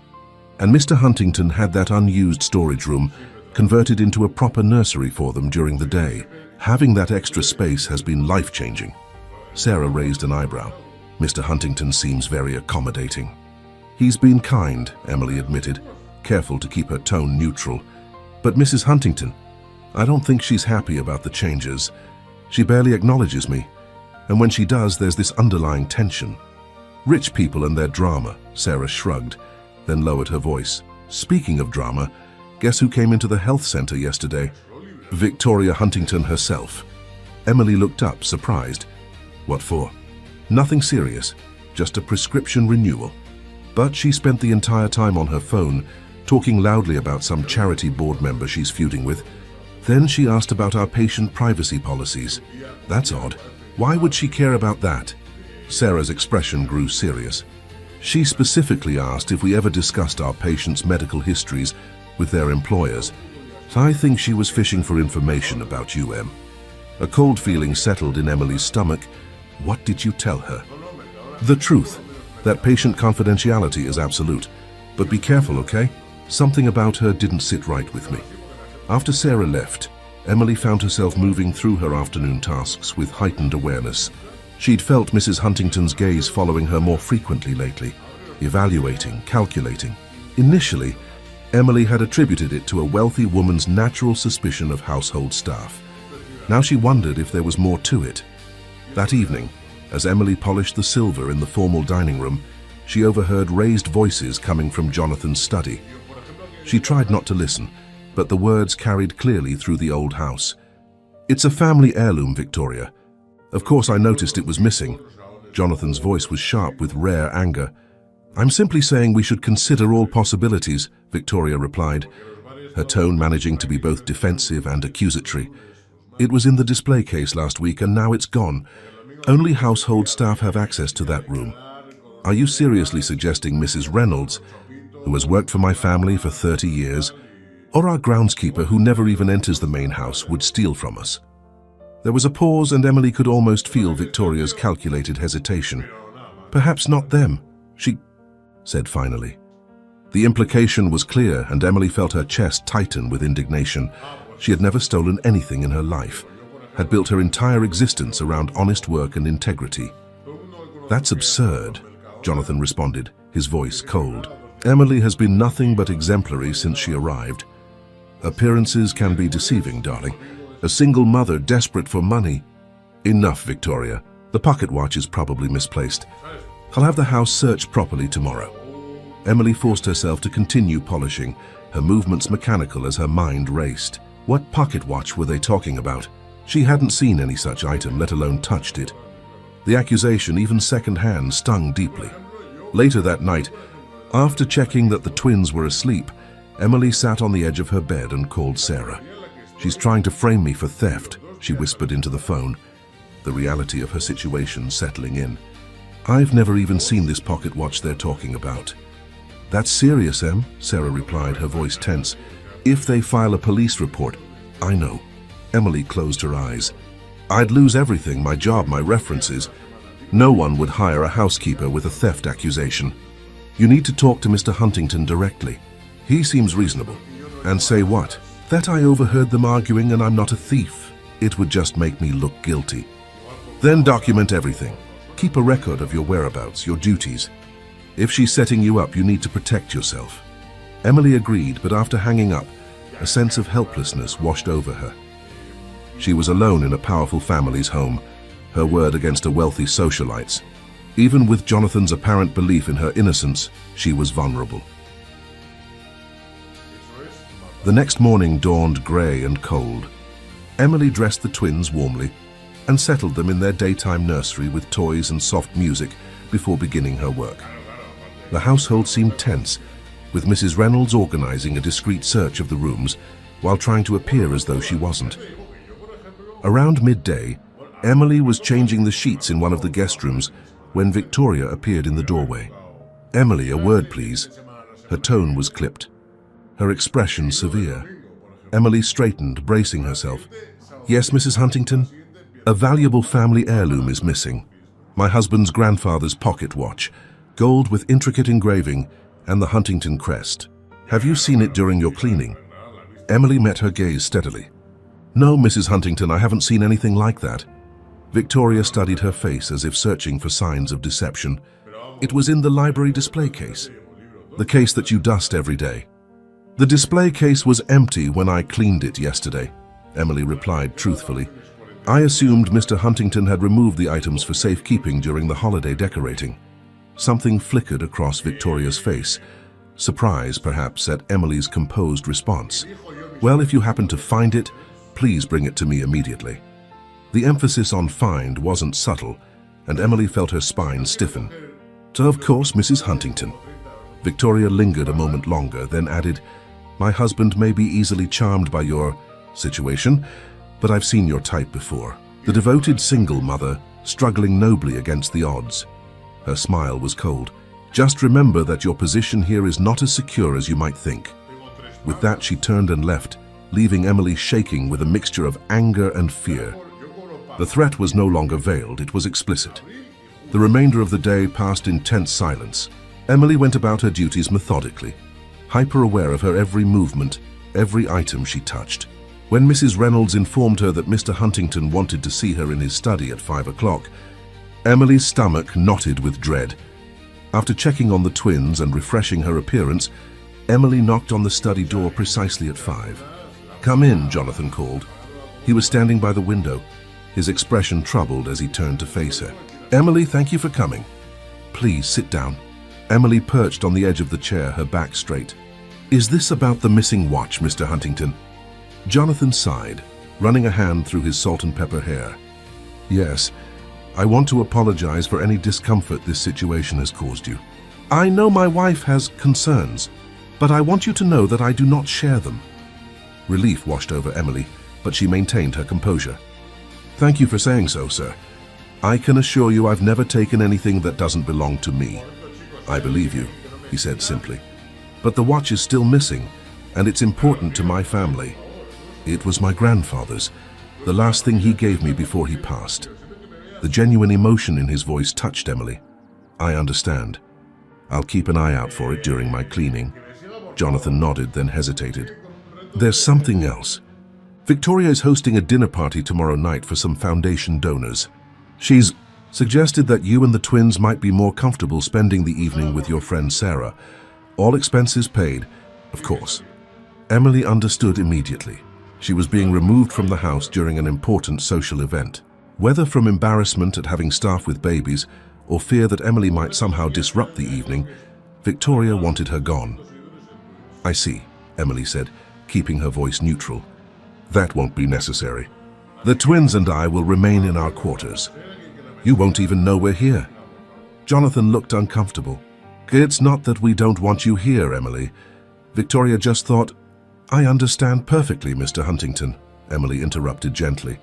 And Mr. Huntington had that unused storage room converted into a proper nursery for them during the day. Having that extra space has been life-changing. Sarah raised an eyebrow. "Mr. Huntington seems very accommodating." "He's been kind," Emily admitted, careful to keep her tone neutral. "But Mrs. Huntington, I don't think she's happy about the changes. She barely acknowledges me, and when she does, there's this underlying tension." "Rich people and their drama," Sarah shrugged, then lowered her voice. "Speaking of drama, guess who came into the health center yesterday? Victoria Huntington herself." Emily looked up, surprised. "What for?" "Nothing serious, just a prescription renewal." But she spent the entire time on her phone, talking loudly about some charity board member she's feuding with. Then she asked about our patient privacy policies. "That's odd. Why would she care about that?" Sarah's expression grew serious. "She specifically asked if we ever discussed our patients' medical histories with their employers. I think she was fishing for information about you, Em." A cold feeling settled in Emily's stomach. What did you tell her? "The truth, that patient confidentiality is absolute. But be careful, okay? Something about her didn't sit right with me." After Sarah left, Emily found herself moving through her afternoon tasks with heightened awareness. She'd felt Mrs. Huntington's gaze following her more frequently lately, evaluating, calculating. Initially, Emily had attributed it to a wealthy woman's natural suspicion of household staff. Now she wondered if there was more to it. That evening, as Emily polished the silver in the formal dining room, she overheard raised voices coming from Jonathan's study. She tried not to listen, but the words carried clearly through the old house. "It's a family heirloom, Victoria. Of course I noticed it was missing." Jonathan's voice was sharp with rare anger. "I'm simply saying we should consider all possibilities," Victoria replied, her tone managing to be both defensive and accusatory. "It was in the display case last week and now it's gone. Only household staff have access to that room. Are you seriously suggesting Mrs. Reynolds, who has worked for my family for 30 years, or our groundskeeper who never even enters the main house, would steal from us?" There was a pause and Emily could almost feel Victoria's calculated hesitation. "Perhaps not them," she said finally. The implication was clear and Emily felt her chest tighten with indignation. She had never stolen anything in her life, had built her entire existence around honest work and integrity. "That's absurd," Jonathan responded, his voice cold. "Emily has been nothing but exemplary since she arrived. Appearances can be deceiving, darling. A single mother desperate for money." "Enough, Victoria. The pocket watch is probably misplaced. I'll have the house searched properly tomorrow." Emily forced herself to continue polishing, her movements mechanical as her mind raced. What pocket watch were they talking about? She hadn't seen any such item, let alone touched it. The accusation, even second-hand, stung deeply. Later that night, after checking that the twins were asleep, Emily sat on the edge of her bed and called Sarah. "She's trying to frame me for theft," she whispered into the phone, the reality of her situation settling in. "I've never even seen this pocket watch they're talking about." "That's serious, Em," Sarah replied, her voice tense. "If they file a police report..." "I know." Emily closed her eyes. "I'd lose everything, my job, my references. No one would hire a housekeeper with a theft accusation. You need to talk to Mr. Huntington directly. He seems reasonable." "And say what? That I overheard them arguing and I'm not a thief. It would just make me look guilty." "Then document everything. Keep a record of your whereabouts, your duties. If she's setting you up, you need to protect yourself." Emily agreed, but after hanging up, a sense of helplessness washed over her. She was alone in a powerful family's home, her word against a wealthy socialite's. Even with Jonathan's apparent belief in her innocence, she was vulnerable. The next morning dawned grey and cold. Emily dressed the twins warmly and settled them in their daytime nursery with toys and soft music before beginning her work. The household seemed tense, with Mrs. Reynolds organizing a discreet search of the rooms while trying to appear as though she wasn't. Around midday, Emily was changing the sheets in one of the guest rooms when Victoria appeared in the doorway. "Emily, a word please." Her tone was clipped, her expression severe. Emily straightened, bracing herself. "Yes, Mrs. Huntington? A valuable family heirloom is missing. My husband's grandfather's pocket watch, gold with intricate engraving and the Huntington crest. Have you seen it during your cleaning?" Emily met her gaze steadily. "No, Mrs. Huntington, I haven't seen anything like that." Victoria studied her face as if searching for signs of deception. "It was in the library display case. The case that you dust every day." "The display case was empty when I cleaned it yesterday," Emily replied truthfully. "I assumed Mr. Huntington had removed the items for safekeeping during the holiday decorating." Something flickered across Victoria's face, surprise perhaps at Emily's composed response. "Well, if you happen to find it, please bring it to me immediately." The emphasis on find wasn't subtle, and Emily felt her spine stiffen. "So of course, Mrs. Huntington." Victoria lingered a moment longer, then added, "My husband may be easily charmed by your situation, but I've seen your type before. The devoted single mother, struggling nobly against the odds." Her smile was cold. "Just remember that your position here is not as secure as you might think." With that, she turned and left, leaving Emily shaking with a mixture of anger and fear. The threat was no longer veiled, it was explicit. The remainder of the day passed in tense silence. Emily went about her duties methodically, hyper-aware of her every movement, every item she touched. When Mrs. Reynolds informed her that Mr. Huntington wanted to see her in his study at 5 o'clock, Emily's stomach knotted with dread. After checking on the twins and refreshing her appearance, Emily knocked on the study door precisely at 5. "Come in," Jonathan called. He was standing by the window, his expression troubled as he turned to face her. "Emily, thank you for coming. Please sit down." Emily perched on the edge of the chair, her back straight. "Is this about the missing watch, Mr. Huntington?" Jonathan sighed, running a hand through his salt and pepper hair. "Yes, I want to apologize for any discomfort this situation has caused you. I know my wife has concerns, but I want you to know that I do not share them." Relief washed over Emily, but she maintained her composure. "Thank you for saying so, sir. I can assure you I've never taken anything that doesn't belong to me." "I believe you," he said simply. "But the watch is still missing, and it's important to my family. It was my grandfather's. The last thing he gave me before he passed. The genuine emotion in his voice touched Emily. I understand. I'll keep an eye out for it during my cleaning. Jonathan nodded, then hesitated. There's something else. Victoria is hosting a dinner party tomorrow night for some foundation donors. She's suggested that you and the twins might be more comfortable spending the evening with your friend Sarah. All expenses paid, of course. Emily understood immediately. She was being removed from the house during an important social event. Whether from embarrassment at having staff with babies or fear that Emily might somehow disrupt the evening, Victoria wanted her gone. I see, Emily said, keeping her voice neutral. That won't be necessary. The twins and I will remain in our quarters. You won't even know we're here. Jonathan looked uncomfortable. It's not that we don't want you here, Emily. Victoria just thought, I understand perfectly, Mr. Huntington, Emily interrupted gently.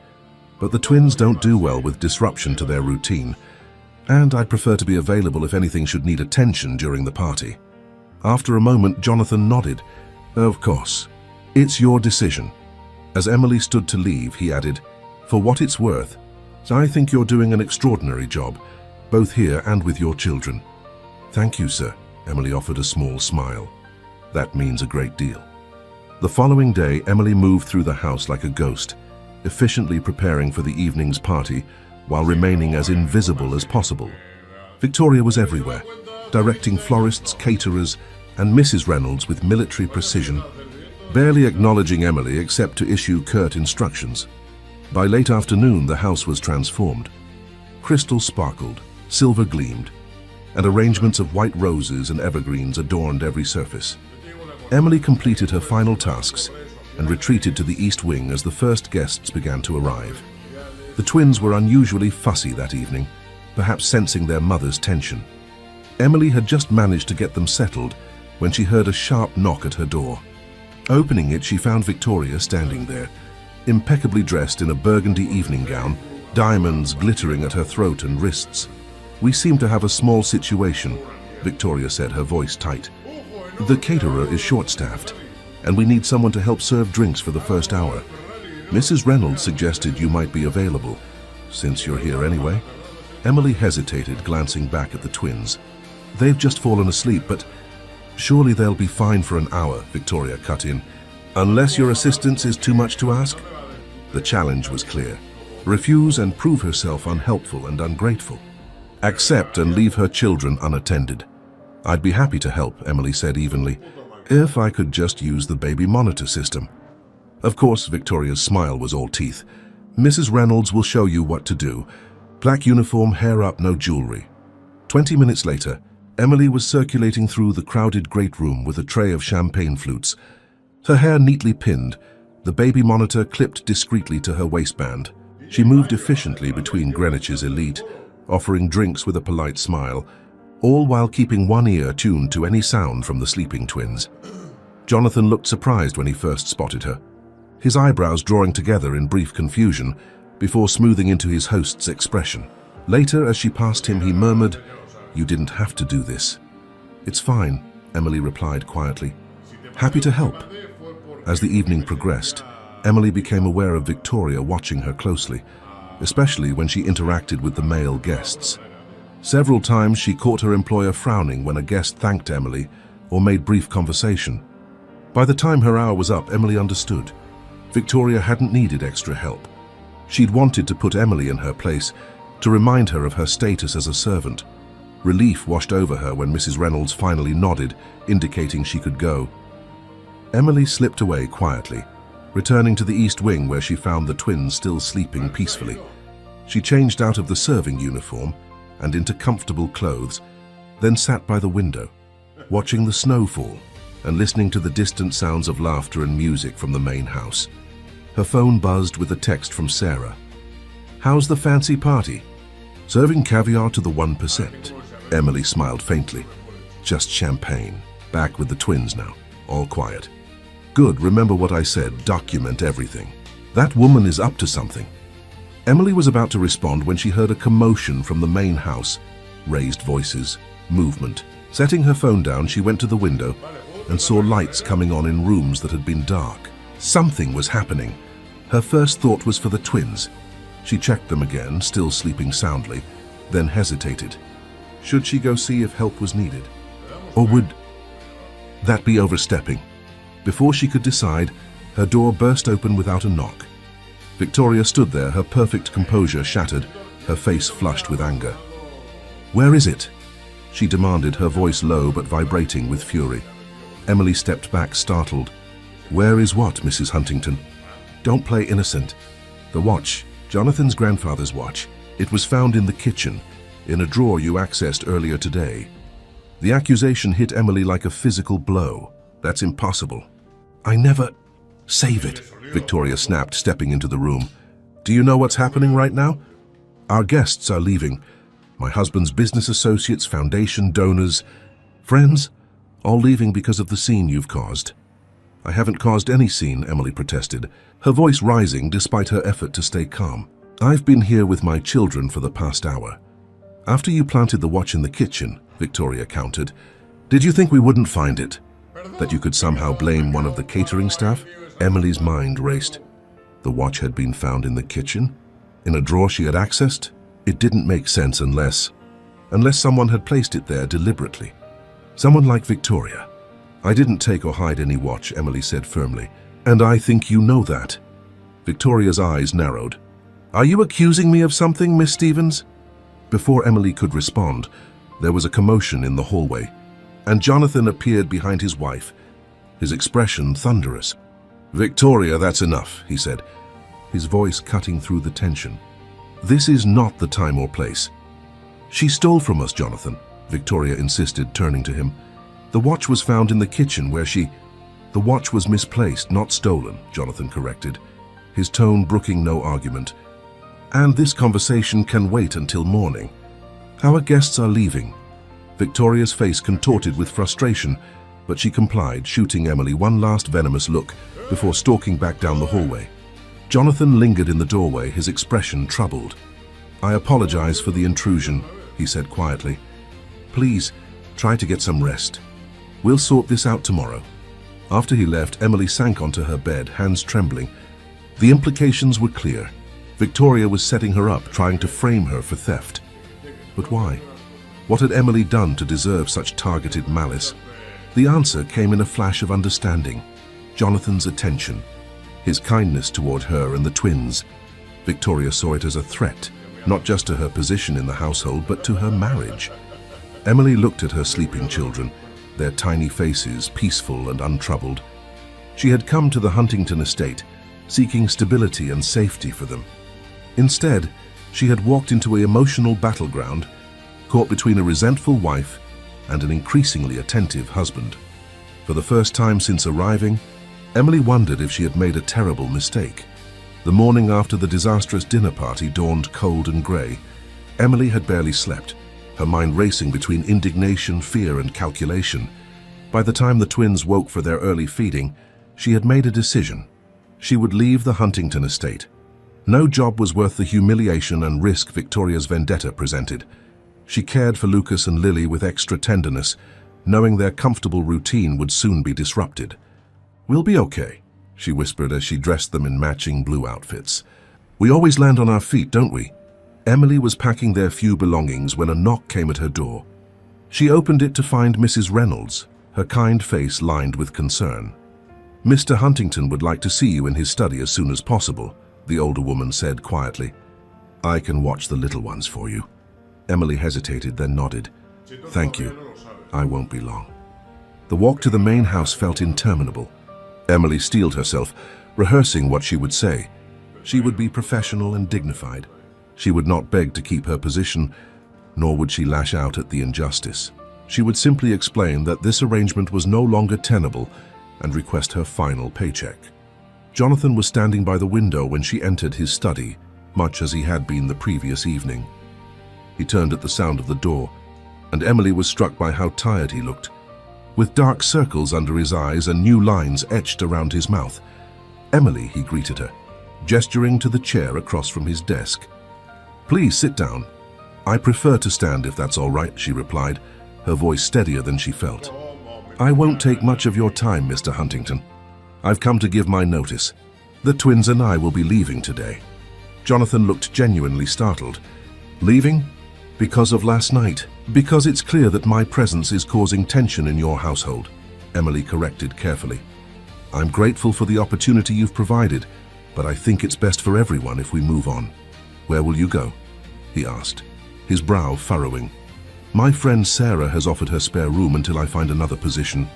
But the twins don't do well with disruption to their routine, and I'd prefer to be available if anything should need attention during the party. After a moment, Jonathan nodded. Of course. It's your decision. As Emily stood to leave, he added, For what it's worth, I think you're doing an extraordinary job, both here and with your children. Thank you, sir, Emily offered a small smile. That means a great deal. The following day, Emily moved through the house like a ghost, efficiently preparing for the evening's party while remaining as invisible as possible. Victoria was everywhere, directing florists, caterers, and Mrs. Reynolds with military precision, barely acknowledging Emily except to issue curt instructions. By late afternoon, the house was transformed. Crystal sparkled, silver gleamed, and arrangements of white roses and evergreens adorned every surface. Emily completed her final tasks and retreated to the east wing as the first guests began to arrive. The twins were unusually fussy that evening, perhaps sensing their mother's tension. Emily had just managed to get them settled when she heard a sharp knock at her door. Opening it, she found Victoria standing there, impeccably dressed in a burgundy evening gown, diamonds glittering at her throat and wrists. We seem to have a small situation, Victoria said, her voice tight. The caterer is short-staffed, and we need someone to help serve drinks for the first hour. Mrs. Reynolds suggested you might be available, since you're here anyway. Emily hesitated, glancing back at the twins. They've just fallen asleep, but surely they'll be fine for an hour, Victoria cut in. Unless your assistance is too much to ask? The challenge was clear. Refuse and prove herself unhelpful and ungrateful. Accept and leave her children unattended. I'd be happy to help, Emily said evenly, if I could just use the baby monitor system. Of course, Victoria's smile was all teeth. Mrs. Reynolds will show you what to do. Black uniform, hair up, no jewelry. 20 minutes later, Emily was circulating through the crowded great room with a tray of champagne flutes. Her hair neatly pinned, the baby monitor clipped discreetly to her waistband. She moved efficiently between Greenwich's elite, offering drinks with a polite smile, all while keeping one ear tuned to any sound from the sleeping twins. Jonathan looked surprised when he first spotted her, his eyebrows drawing together in brief confusion before smoothing into his host's expression. Later, as she passed him, he murmured, "You didn't have to do this." "It's fine," Emily replied quietly. "Happy to help." As the evening progressed, Emily became aware of Victoria watching her closely, especially when she interacted with the male guests. Several times she caught her employer frowning when a guest thanked Emily or made brief conversation. By the time her hour was up, Emily understood. Victoria hadn't needed extra help. She'd wanted to put Emily in her place, to remind her of her status as a servant. Relief washed over her when Mrs. Reynolds finally nodded, indicating she could go. Emily slipped away quietly, returning to the east wing where she found the twins still sleeping peacefully. She changed out of the serving uniform and into comfortable clothes, then sat by the window, watching the snow fall and listening to the distant sounds of laughter and music from the main house. Her phone buzzed with a text from Sarah. "How's the fancy party?" "Serving caviar to the 1%. Emily smiled faintly. "Just champagne. Back with the twins now. All quiet." "Good, remember what I said, document everything. That woman is up to something." Emily was about to respond when she heard a commotion from the main house. Raised voices, movement. Setting her phone down, she went to the window and saw lights coming on in rooms that had been dark. Something was happening. Her first thought was for the twins. She checked them again, still sleeping soundly, then hesitated. Should she go see if help was needed? Or would that be overstepping? Before she could decide, her door burst open without a knock. Victoria stood there, her perfect composure shattered, her face flushed with anger. "Where is it?" she demanded, her voice low but vibrating with fury. Emily stepped back, startled. "Where is what, Mrs. Huntington?" "Don't play innocent." "The watch, Jonathan's grandfather's watch. It was found in the kitchen, in a drawer you accessed earlier today." The accusation hit Emily like a physical blow. "That's impossible." "I never—" "Save it," Victoria snapped, stepping into the room. "Do you know what's happening right now? Our guests are leaving. My husband's business associates, foundation donors, friends, all leaving because of the scene you've caused." "I haven't caused any scene," Emily protested, her voice rising despite her effort to stay calm. "I've been here with my children for the past hour. After you planted the watch in the kitchen," Victoria countered, "did you think we wouldn't find it? That you could somehow blame one of the catering staff?" Emily's mind raced. The watch had been found in the kitchen? In a drawer she had accessed? It didn't make sense unless someone had placed it there deliberately. Someone like Victoria. "I didn't take or hide any watch," Emily said firmly. "And I think you know that." Victoria's eyes narrowed. "Are you accusing me of something, Miss Stevens?" Before Emily could respond, there was a commotion in the hallway, and Jonathan appeared behind his wife, his expression thunderous. "Victoria, that's enough," he said, his voice cutting through the tension. "This is not the time or place." "She stole from us, Jonathan," Victoria insisted, turning to him. "The watch was found in the kitchen where she—" "The watch was misplaced, not stolen," Jonathan corrected, his tone brooking no argument. "And this conversation can wait until morning. Our guests are leaving." Victoria's face contorted with frustration, but she complied, shooting Emily one last venomous look before stalking back down the hallway. Jonathan lingered in the doorway, his expression troubled. "I apologize for the intrusion," he said quietly. "Please, try to get some rest. We'll sort this out tomorrow." After he left, Emily sank onto her bed, hands trembling. The implications were clear. Victoria was setting her up, trying to frame her for theft. But why? What had Emily done to deserve such targeted malice? The answer came in a flash of understanding. Jonathan's attention. His kindness toward her and the twins. Victoria saw it as a threat, not just to her position in the household, but to her marriage. Emily looked at her sleeping children, their tiny faces peaceful and untroubled. She had come to the Huntington estate, seeking stability and safety for them. Instead, she had walked into an emotional battleground, caught between a resentful wife and an increasingly attentive husband. For the first time since arriving, Emily wondered if she had made a terrible mistake. The morning after the disastrous dinner party dawned cold and grey. Emily had barely slept, her mind racing between indignation, fear, and calculation. By the time the twins woke for their early feeding, she had made a decision. She would leave the Huntington estate. No job was worth the humiliation and risk Victoria's vendetta presented. She cared for Lucas and Lily with extra tenderness, knowing their comfortable routine would soon be disrupted. "We'll be okay," she whispered as she dressed them in matching blue outfits. "We always land on our feet, don't we?" Emily was packing their few belongings when a knock came at her door. She opened it to find Mrs. Reynolds, her kind face lined with concern. "Mr. Huntington would like to see you in his study as soon as possible," the older woman said quietly. "I can watch the little ones for you." Emily hesitated, then nodded. "Thank you. I won't be long." The walk to the main house felt interminable. Emily steeled herself, rehearsing what she would say. She would be professional and dignified. She would not beg to keep her position, nor would she lash out at the injustice. She would simply explain that this arrangement was no longer tenable and request her final paycheck. Jonathan was standing by the window when she entered his study, much as he had been the previous evening. He turned at the sound of the door, and Emily was struck by how tired he looked, with dark circles under his eyes and new lines etched around his mouth. "Emily," he greeted her, gesturing to the chair across from his desk. "Please sit down." "I prefer to stand if that's all right," she replied, her voice steadier than she felt. "I won't take much of your time, Mr. Huntington. I've come to give my notice." The twins and I will be leaving today. Jonathan looked genuinely startled. Leaving? Because of last night? Because it's clear that my presence is causing tension in your household, Emily corrected carefully. I'm grateful for the opportunity you've provided, but I think it's best for everyone if we move on. Where will you go? He asked, his brow furrowing. My friend Sarah has offered her spare room until I find another position.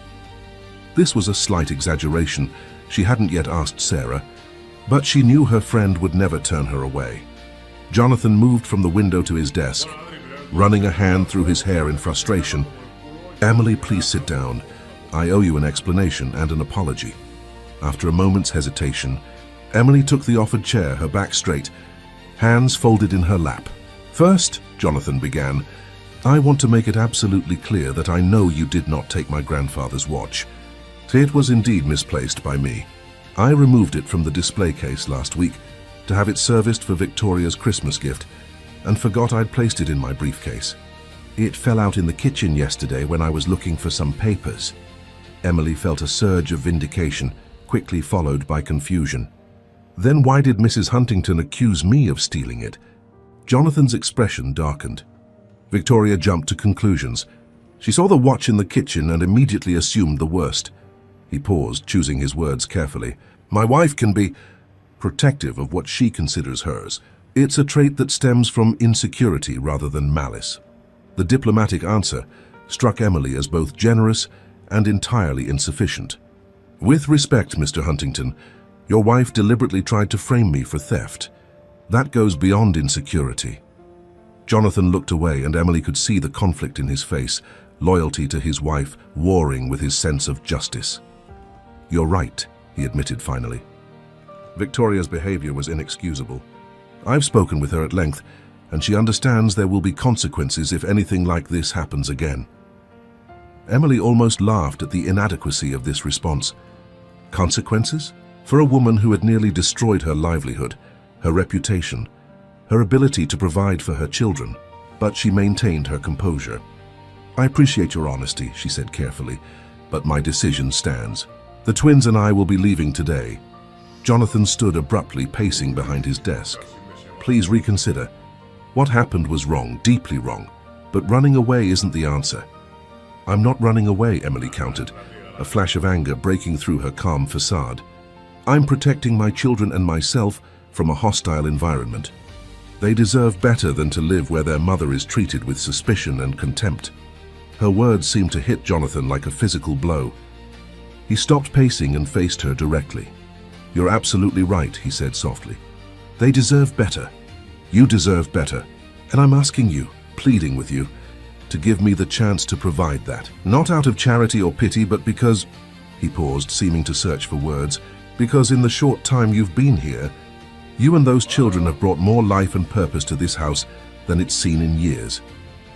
This was a slight exaggeration. She hadn't yet asked Sarah, but she knew her friend would never turn her away. Jonathan moved from the window to his desk, running a hand through his hair in frustration. Emily, please sit down. I owe you an explanation and an apology. After a moment's hesitation, Emily took the offered chair, her back straight, hands folded in her lap. First, Jonathan began, I want to make it absolutely clear that I know you did not take my grandfather's watch. It was indeed misplaced by me. I removed it from the display case last week to have it serviced for Victoria's Christmas gift and forgot I'd placed it in my briefcase. It fell out in the kitchen yesterday when I was looking for some papers. Emily felt a surge of vindication, quickly followed by confusion. Then why did Mrs. Huntington accuse me of stealing it? Jonathan's expression darkened. Victoria jumped to conclusions. She saw the watch in the kitchen and immediately assumed the worst. He paused, choosing his words carefully. My wife can be protective of what she considers hers. It's a trait that stems from insecurity rather than malice. The diplomatic answer struck Emily as both generous and entirely insufficient. With respect, Mr. Huntington, your wife deliberately tried to frame me for theft. That goes beyond insecurity. Jonathan looked away and Emily could see the conflict in his face, loyalty to his wife warring with his sense of justice. You're right, he admitted finally. Victoria's behavior was inexcusable. I've spoken with her at length, and she understands there will be consequences if anything like this happens again. Emily almost laughed at the inadequacy of this response. Consequences? For a woman who had nearly destroyed her livelihood, her reputation, her ability to provide for her children, but she maintained her composure. I appreciate your honesty, she said carefully, but my decision stands. The twins and I will be leaving today. Jonathan stood abruptly, pacing behind his desk. Please reconsider. What happened was wrong, deeply wrong, but running away isn't the answer. I'm not running away, Emily countered, a flash of anger breaking through her calm facade. I'm protecting my children and myself from a hostile environment. They deserve better than to live where their mother is treated with suspicion and contempt. Her words seemed to hit Jonathan like a physical blow. He stopped pacing and faced her directly. You're absolutely right, he said softly. They deserve better. You deserve better. And I'm asking you, pleading with you, to give me the chance to provide that. Not out of charity or pity, but because, he paused, seeming to search for words, because in the short time you've been here, you and those children have brought more life and purpose to this house than it's seen in years.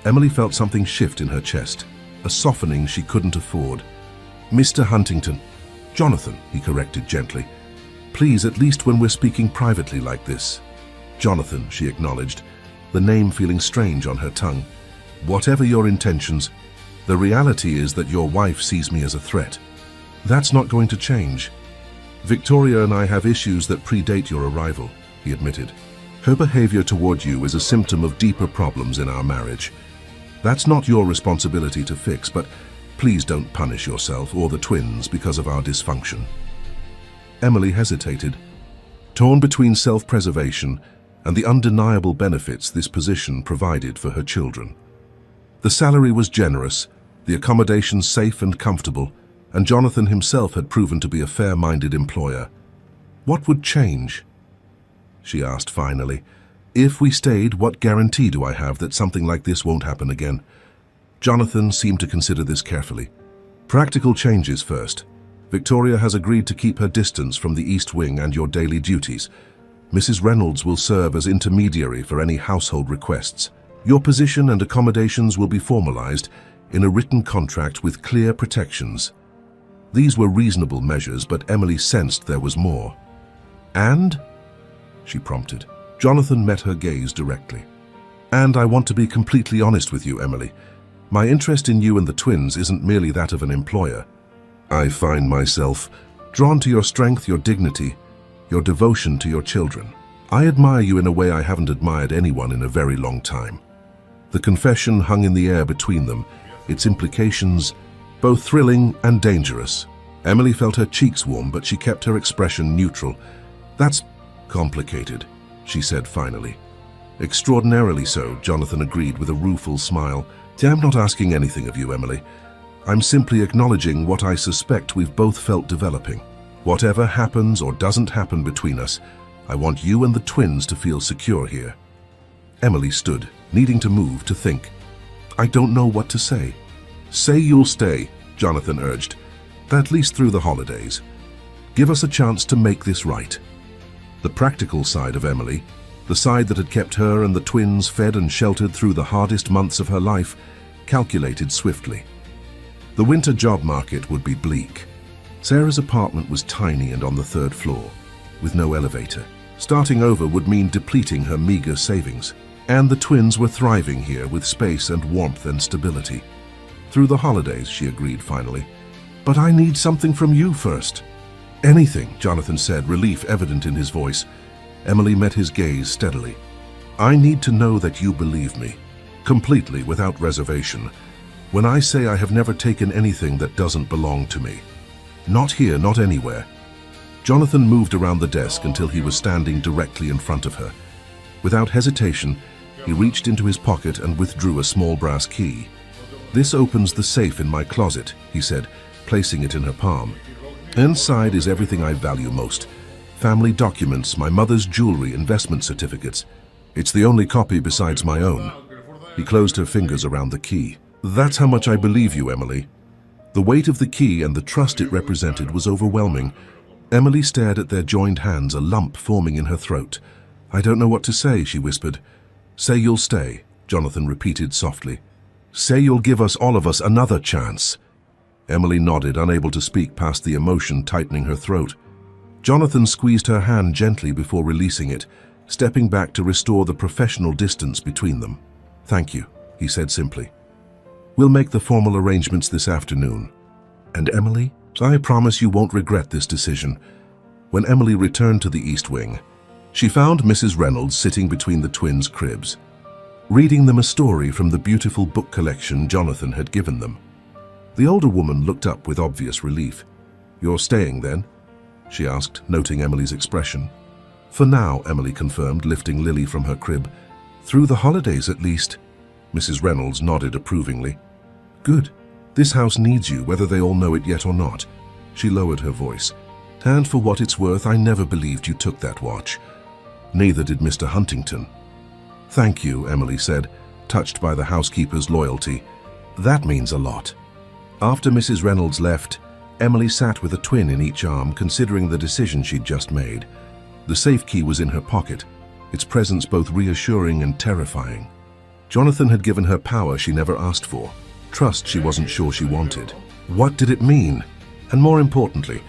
Emily felt something shift in her chest, a softening she couldn't afford. Mr. Huntington. Jonathan, he corrected gently. Please, at least when we're speaking privately like this. Jonathan, she acknowledged, the name feeling strange on her tongue. Whatever your intentions, the reality is that your wife sees me as a threat. That's not going to change. Victoria and I have issues that predate your arrival, he admitted. Her behavior toward you is a symptom of deeper problems in our marriage. That's not your responsibility to fix, but please don't punish yourself or the twins because of our dysfunction. Emily hesitated, torn between self-preservation and the undeniable benefits this position provided for her children. The salary was generous, the accommodations safe and comfortable, and Jonathan himself had proven to be a fair-minded employer. What would change? She asked finally. If we stayed, what guarantee do I have that something like this won't happen again? Jonathan seemed to consider this carefully. Practical changes first. Victoria has agreed to keep her distance from the East Wing and your daily duties. Mrs. Reynolds will serve as intermediary for any household requests. Your position and accommodations will be formalized in a written contract with clear protections. These were reasonable measures, but Emily sensed there was more. And? She prompted. Jonathan met her gaze directly. And I want to be completely honest with you, Emily. My interest in you and the twins isn't merely that of an employer. I find myself drawn to your strength, your dignity, your devotion to your children. I admire you in a way I haven't admired anyone in a very long time." The confession hung in the air between them, its implications both thrilling and dangerous. Emily felt her cheeks warm, but she kept her expression neutral. "That's complicated," she said finally. "Extraordinarily so," Jonathan agreed with a rueful smile. "I'm not asking anything of you, Emily. I'm simply acknowledging what I suspect we've both felt developing. Whatever happens or doesn't happen between us, I want you and the twins to feel secure here." Emily stood, needing to move, to think. "I don't know what to say." "Say you'll stay," Jonathan urged, "at least through the holidays. Give us a chance to make this right." The practical side of Emily, the side that had kept her and the twins fed and sheltered through the hardest months of her life, calculated swiftly. The winter job market would be bleak. Sarah's apartment was tiny and on the 3rd floor, with no elevator. Starting over would mean depleting her meager savings. And the twins were thriving here with space and warmth and stability. "Through the holidays," she agreed finally. "But I need something from you first." "Anything," Jonathan said, relief evident in his voice. Emily met his gaze steadily. "I need to know that you believe me, completely, without reservation, when I say I have never taken anything that doesn't belong to me. Not here, not anywhere." Jonathan moved around the desk until he was standing directly in front of her. Without hesitation, he reached into his pocket and withdrew a small brass key. "This opens the safe in my closet," he said, placing it in her palm. "Inside is everything I value most. Family documents, my mother's jewelry, investment certificates. It's the only copy besides my own." He closed her fingers around the key. "That's how much I believe you, Emily." The weight of the key and the trust it represented was overwhelming. Emily stared at their joined hands, a lump forming in her throat. "I don't know what to say," she whispered. "Say you'll stay," Jonathan repeated softly. "Say you'll give us, all of us, another chance." Emily nodded, unable to speak past the emotion tightening her throat. Jonathan squeezed her hand gently before releasing it, stepping back to restore the professional distance between them. "Thank you," he said simply. "We'll make the formal arrangements this afternoon. And Emily, I promise you won't regret this decision." When Emily returned to the East Wing, she found Mrs. Reynolds sitting between the twins' cribs, reading them a story from the beautiful book collection Jonathan had given them. The older woman looked up with obvious relief. "You're staying then?" she asked, noting Emily's expression. "For now," Emily confirmed, lifting Lily from her crib. "Through the holidays at least." Mrs. Reynolds nodded approvingly. "Good. This house needs you, whether they all know it yet or not." She lowered her voice. "And for what it's worth, I never believed you took that watch. Neither did Mr. Huntington." "Thank you," Emily said, touched by the housekeeper's loyalty. "That means a lot." After Mrs. Reynolds left, Emily sat with a twin in each arm, considering the decision she'd just made. The safe key was in her pocket, its presence both reassuring and terrifying. Jonathan had given her power she never asked for, trust she wasn't sure she wanted. What did it mean? And more importantly,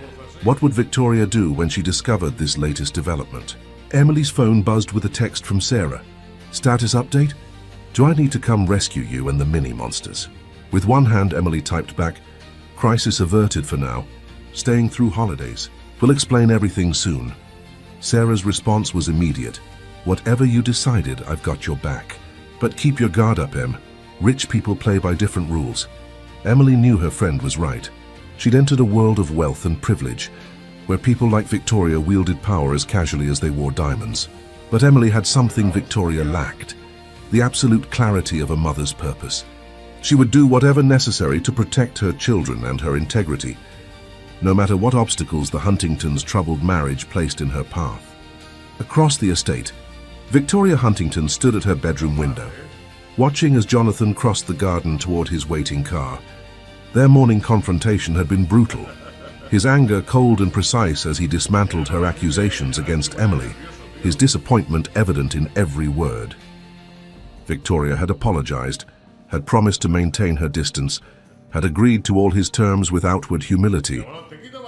what would Victoria do when she discovered this latest development? Emily's phone buzzed with a text from Sarah. "Status update? Do I need to come rescue you and the mini-monsters?" With one hand, Emily typed back, "Crisis averted for now. Staying through holidays. We'll explain everything soon." Sarah's response was immediate. "Whatever you decided, I've got your back. But keep your guard up, Em. Rich people play by different rules." Emily knew her friend was right. She'd entered a world of wealth and privilege, where people like Victoria wielded power as casually as they wore diamonds. But Emily had something Victoria lacked, the absolute clarity of a mother's purpose. She would do whatever necessary to protect her children and her integrity, no matter what obstacles the Huntingtons' troubled marriage placed in her path. Across the estate, Victoria Huntington stood at her bedroom window, watching as Jonathan crossed the garden toward his waiting car. Their morning confrontation had been brutal, his anger cold and precise as he dismantled her accusations against Emily, his disappointment evident in every word. Victoria had apologized, had promised to maintain her distance, had agreed to all his terms with outward humility,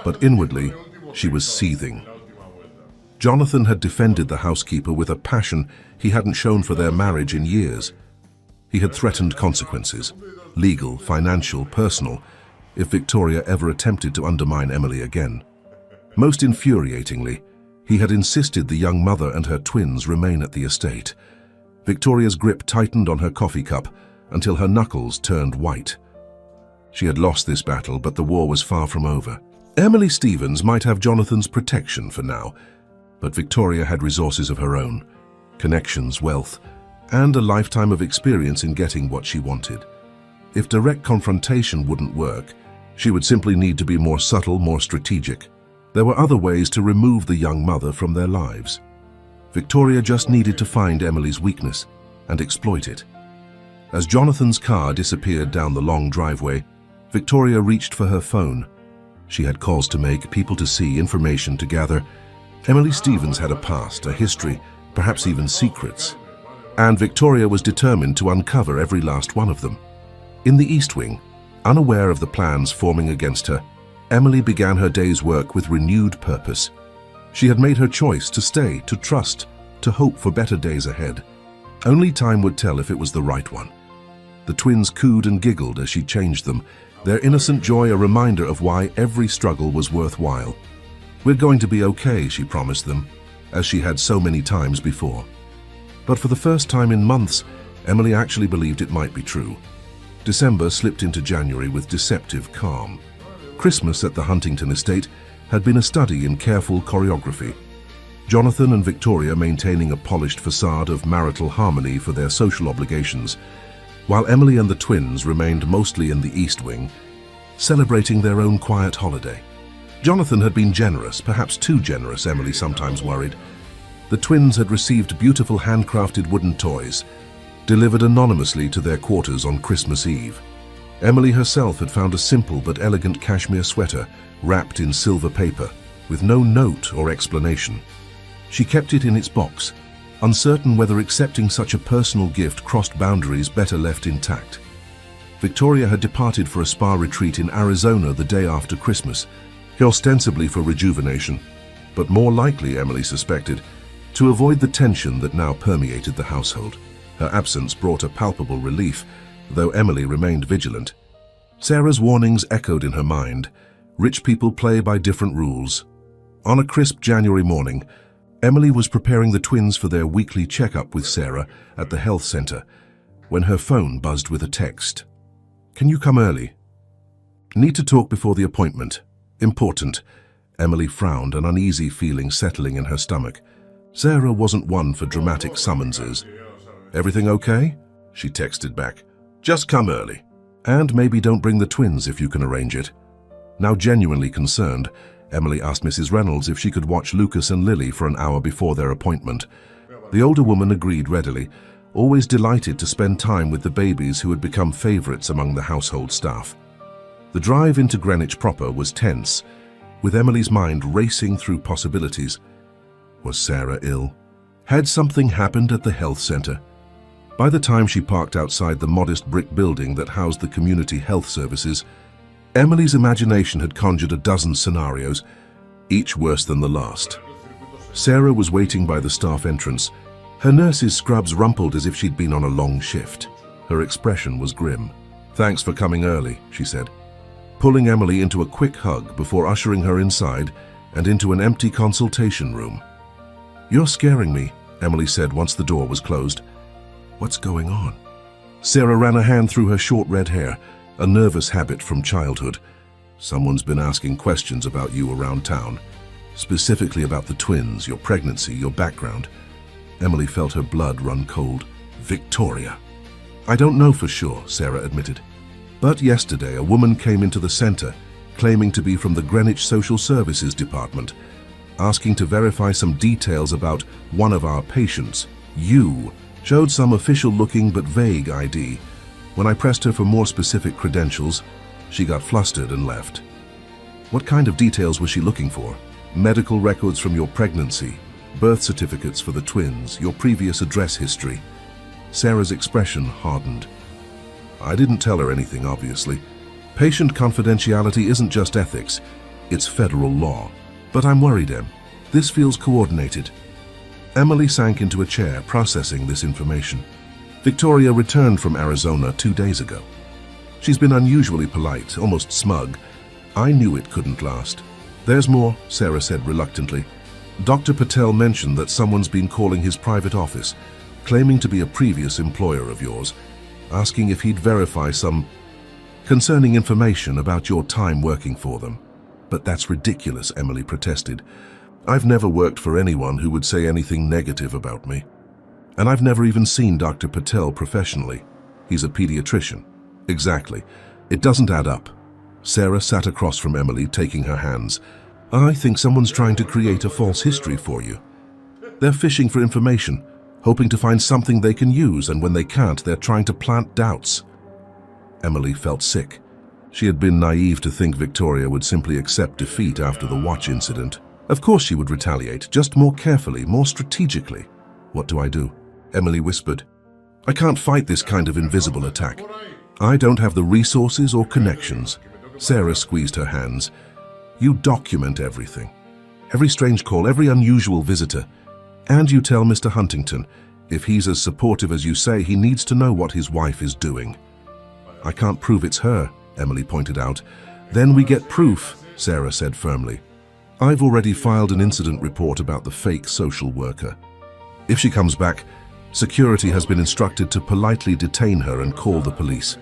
but inwardly she was seething. Jonathan had defended the housekeeper with a passion he hadn't shown for their marriage in years. He had threatened consequences, legal, financial, personal, if Victoria ever attempted to undermine Emily again. Most infuriatingly, He had insisted the young mother and her twins remain at the estate. Victoria's grip tightened on her coffee cup until her knuckles turned white. She had lost this battle, but the war was far from over. Emily Stevens might have Jonathan's protection for now, but Victoria had resources of her own, connections, wealth, and a lifetime of experience in getting what she wanted. If direct confrontation wouldn't work, she would simply need to be more subtle, more strategic. There were other ways to remove the young mother from their lives. Victoria just needed to find Emily's weakness and exploit it. As Jonathan's car disappeared down the long driveway, Victoria reached for her phone. She had calls to make, people to see, information to gather. Emily Stevens had a past, a history, perhaps even secrets. And Victoria was determined to uncover every last one of them. In the East Wing, unaware of the plans forming against her, Emily began her day's work with renewed purpose. She had made her choice to stay, to trust, to hope for better days ahead. Only time would tell if it was the right one. The twins cooed and giggled as she changed them, their innocent joy a reminder of why every struggle was worthwhile. "We're going to be okay," she promised them, as she had so many times before. But for the first time in months, Emily actually believed it might be true. December slipped into January with deceptive calm. Christmas at the Huntington estate had been a study in careful choreography. Jonathan and Victoria maintaining a polished facade of marital harmony for their social obligations, while Emily and the twins remained mostly in the East Wing, celebrating their own quiet holiday. Jonathan had been generous, perhaps too generous, Emily sometimes worried. The twins had received beautiful handcrafted wooden toys, delivered anonymously to their quarters on Christmas Eve. Emily herself had found a simple but elegant cashmere sweater wrapped in silver paper, with no note or explanation. She kept it in its box, uncertain whether accepting such a personal gift crossed boundaries better left intact. Victoria had departed for a spa retreat in Arizona the day after Christmas, ostensibly for rejuvenation, but more likely, Emily suspected, to avoid the tension that now permeated the household. Her absence brought a palpable relief, though Emily remained vigilant. Sarah's warnings echoed in her mind. Rich people play by different rules. On a crisp January morning, Emily was preparing the twins for their weekly checkup with Sarah at the health center when her phone buzzed with a text. "Can you come early? Need to talk before the appointment. Important." Emily frowned, an uneasy feeling settling in her stomach. Sarah wasn't one for dramatic summonses. "Everything okay?" she texted back. "Just come early. And maybe don't bring the twins if you can arrange it." Now genuinely concerned, Emily asked Mrs. Reynolds if she could watch Lucas and Lily for an hour before their appointment. The older woman agreed readily, always delighted to spend time with the babies who had become favorites among the household staff. The drive into Greenwich proper was tense, with Emily's mind racing through possibilities. Was Sarah ill? Had something happened at the health center? By the time she parked outside the modest brick building that housed the community health services, Emily's imagination had conjured a dozen scenarios, each worse than the last. Sarah was waiting by the staff entrance, her nurse's scrubs rumpled as if she'd been on a long shift. Her expression was grim. "Thanks for coming early," she said, pulling Emily into a quick hug before ushering her inside and into an empty consultation room. "You're scaring me," Emily said once the door was closed. "What's going on?" Sarah ran a hand through her short red hair, a nervous habit from childhood. "Someone's been asking questions about you around town, specifically about the twins, your pregnancy, your background." Emily felt her blood run cold. "Victoria." "I don't know for sure," Sarah admitted. "But yesterday a woman came into the center, claiming to be from the Greenwich Social Services Department, asking to verify some details about one of our patients. You showed some official-looking but vague ID. When I pressed her for more specific credentials, she got flustered and left." "What kind of details was she looking for?" "Medical records from your pregnancy, birth certificates for the twins, your previous address history." Sarah's expression hardened. "I didn't tell her anything, obviously. Patient confidentiality isn't just ethics, it's federal law. But I'm worried, Em. This feels coordinated." Emily sank into a chair, processing this information. Victoria returned from Arizona 2 days ago. She's been unusually polite, almost smug. "I knew it couldn't last." "There's more," Sarah said reluctantly. Dr. Patel mentioned that someone's been calling his private office, claiming to be a previous employer of yours, asking if he'd verify some concerning information about your time working for them. But that's ridiculous, Emily protested. I've never worked for anyone who would say anything negative about me. And I've never even seen Dr. Patel professionally. He's a pediatrician. Exactly. It doesn't add up. Sarah sat across from Emily, taking her hands. I think someone's trying to create a false history for you. They're fishing for information, hoping to find something they can use, and when they can't, they're trying to plant doubts. Emily felt sick. She had been naive to think Victoria would simply accept defeat after the watch incident. Of course she would retaliate, just more carefully, more strategically. What do I do? Emily whispered. I can't fight this kind of invisible attack. I don't have the resources or connections. Sarah squeezed her hands. You document everything. Every strange call, every unusual visitor. And you tell Mr. Huntington, if he's as supportive as you say, he needs to know what his wife is doing. I can't prove it's her, Emily pointed out. Then we get proof, Sarah said firmly. I've already filed an incident report about the fake social worker. If she comes back, security has been instructed to politely detain her and call the police.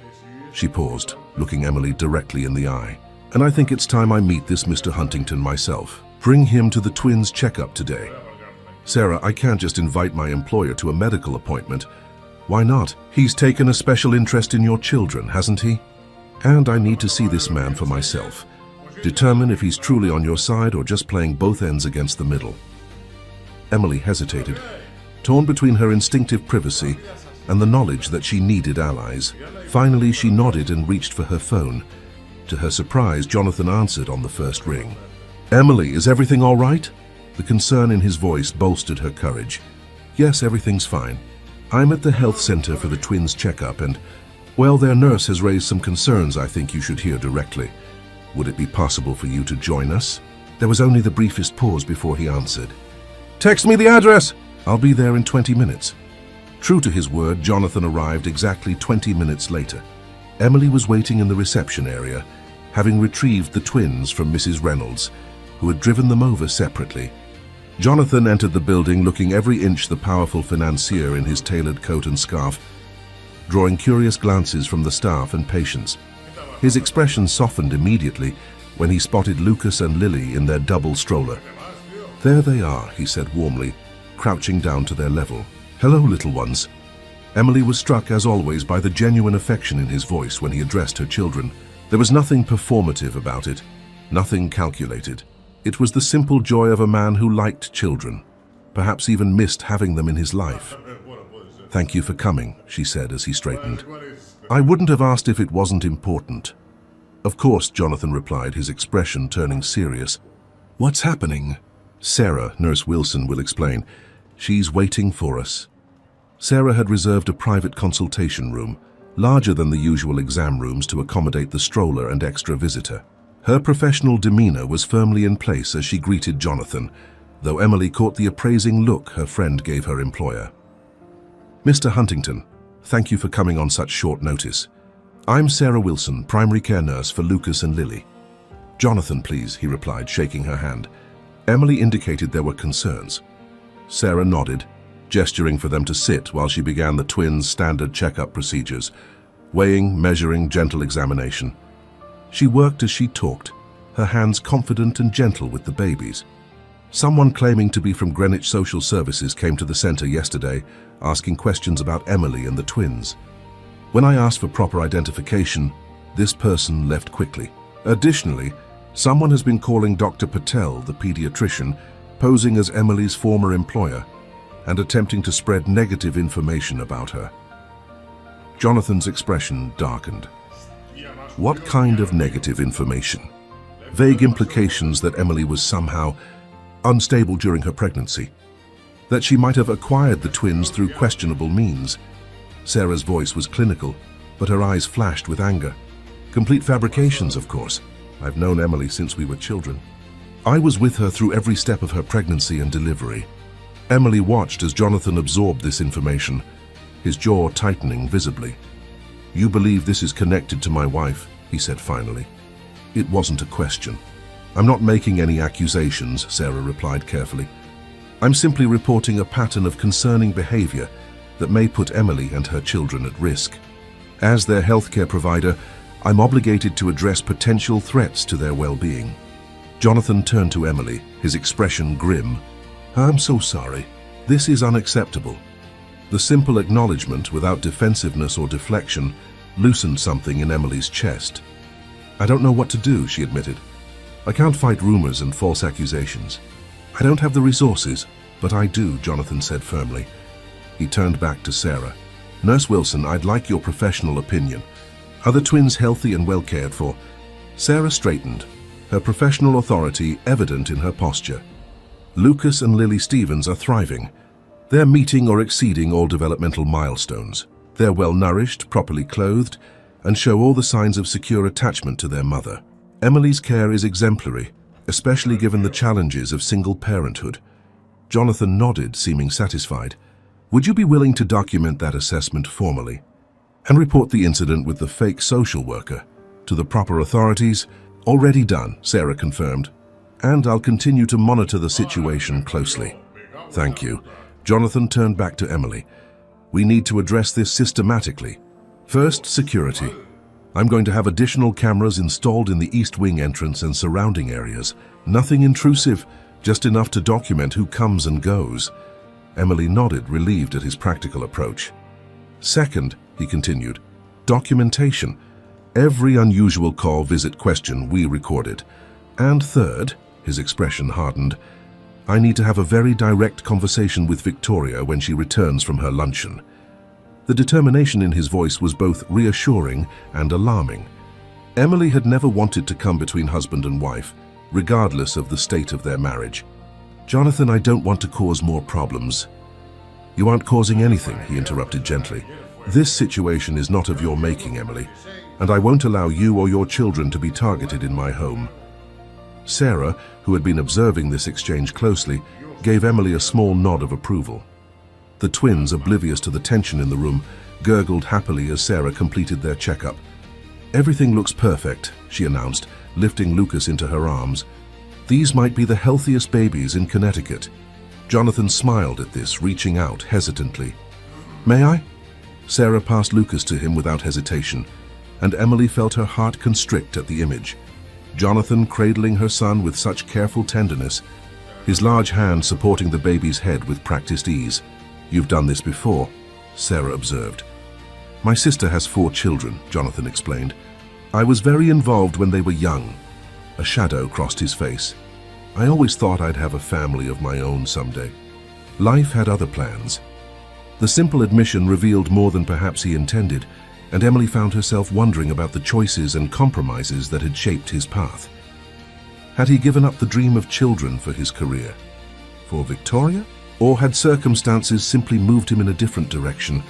She paused, looking Emily directly in the eye. And I think it's time I meet this Mr. Huntington myself. Bring him to the twins' checkup today. Sarah, I can't just invite my employer to a medical appointment. Why not? He's taken a special interest in your children, hasn't he? And I need to see this man for myself. Determine if he's truly on your side or just playing both ends against the middle. Emily hesitated, torn between her instinctive privacy and the knowledge that she needed allies. Finally, she nodded and reached for her phone. To her surprise, Jonathan answered on the first ring. Emily, is everything all right? The concern in his voice bolstered her courage. Yes, everything's fine. I'm at the health center for the twins' checkup and, well, their nurse has raised some concerns I think you should hear directly. Would it be possible for you to join us? There was only the briefest pause before he answered. Text me the address! I'll be there in 20 minutes. True to his word, Jonathan arrived exactly 20 minutes later. Emily was waiting in the reception area, having retrieved the twins from Mrs. Reynolds, who had driven them over separately. Jonathan entered the building looking every inch the powerful financier in his tailored coat and scarf, drawing curious glances from the staff and patients. His expression softened immediately when he spotted Lucas and Lily in their double stroller. There they are, he said warmly, crouching down to their level. Hello, little ones. Emily was struck, as always, by the genuine affection in his voice when he addressed her children. There was nothing performative about it, nothing calculated. It was the simple joy of a man who liked children, perhaps even missed having them in his life. Thank you for coming, she said as he straightened. I wouldn't have asked if it wasn't important. Of course, Jonathan replied, his expression turning serious. What's happening? Sarah, Nurse Wilson, will explain. She's waiting for us. Sarah had reserved a private consultation room, larger than the usual exam rooms to accommodate the stroller and extra visitor. Her professional demeanor was firmly in place as she greeted Jonathan, though Emily caught the appraising look her friend gave her employer. Mr. Huntington, thank you for coming on such short notice. I'm Sarah Wilson, primary care nurse for Lucas and Lily. Jonathan, please, he replied, shaking her hand. Emily indicated there were concerns. Sarah nodded, gesturing for them to sit while she began the twins' standard checkup procedures, weighing, measuring, gentle examination. She worked as she talked, her hands confident and gentle with the babies. Someone claiming to be from Greenwich Social Services came to the center yesterday, asking questions about Emily and the twins. When I asked for proper identification, this person left quickly. Additionally, someone has been calling Dr. Patel, the pediatrician, posing as Emily's former employer and attempting to spread negative information about her. Jonathan's expression darkened. What kind of negative information? Vague implications that Emily was somehow unstable during her pregnancy, that she might have acquired the twins through questionable means. Sarah's voice was clinical, but her eyes flashed with anger. Complete fabrications, of course. I've known Emily since we were children. I was with her through every step of her pregnancy and delivery. Emily watched as Jonathan absorbed this information, his jaw tightening visibly. You believe this is connected to my wife, he said finally. It wasn't a question. I'm not making any accusations, Sarah replied carefully. I'm simply reporting a pattern of concerning behavior that may put Emily and her children at risk. As their healthcare provider, I'm obligated to address potential threats to their well-being." Jonathan turned to Emily, his expression grim. "I'm so sorry. This is unacceptable." The simple acknowledgement, without defensiveness or deflection, loosened something in Emily's chest. "I don't know what to do," she admitted. "I can't fight rumors and false accusations. I don't have the resources, but I do," Jonathan said firmly. He turned back to Sarah. "Nurse Wilson, I'd like your professional opinion. Are the twins healthy and well cared for?" Sarah straightened, her professional authority evident in her posture. "Lucas and Lily Stevens are thriving. They're meeting or exceeding all developmental milestones. They're well nourished, properly clothed, and show all the signs of secure attachment to their mother. Emily's care is exemplary, especially given the challenges of single parenthood." Jonathan nodded, seeming satisfied. "Would you be willing to document that assessment formally and report the incident with the fake social worker to the proper authorities?" "Already done," Sarah confirmed. "And I'll continue to monitor the situation closely." "Thank you." Jonathan turned back to Emily. "We need to address this systematically. First, security. I'm going to have additional cameras installed in the East Wing entrance and surrounding areas. Nothing intrusive, just enough to document who comes and goes." Emily nodded, relieved at his practical approach. "Second," he continued, "documentation. Every unusual call, visit, question we recorded. And third," his expression hardened, "I need to have a very direct conversation with Victoria when she returns from her luncheon." The determination in his voice was both reassuring and alarming. Emily had never wanted to come between husband and wife, regardless of the state of their marriage. "Jonathan, I don't want to cause more problems." "You aren't causing anything," he interrupted gently. "This situation is not of your making, Emily, and I won't allow you or your children to be targeted in my home." Sarah, who had been observing this exchange closely, gave Emily a small nod of approval. The twins, oblivious to the tension in the room, gurgled happily as Sarah completed their checkup. "Everything looks perfect," she announced, lifting Lucas into her arms. "These might be the healthiest babies in Connecticut." Jonathan smiled at this, reaching out hesitantly. "May I?" Sarah passed Lucas to him without hesitation, and Emily felt her heart constrict at the image. Jonathan cradling her son with such careful tenderness, his large hand supporting the baby's head with practiced ease. "You've done this before," Sarah observed. "My sister has 4 children," Jonathan explained. "I was very involved when they were young." A shadow crossed his face. "I always thought I'd have a family of my own someday. Life had other plans." The simple admission revealed more than perhaps he intended, and Emily found herself wondering about the choices and compromises that had shaped his path. Had he given up the dream of children for his career? For Victoria? Or had circumstances simply moved him in a different direction,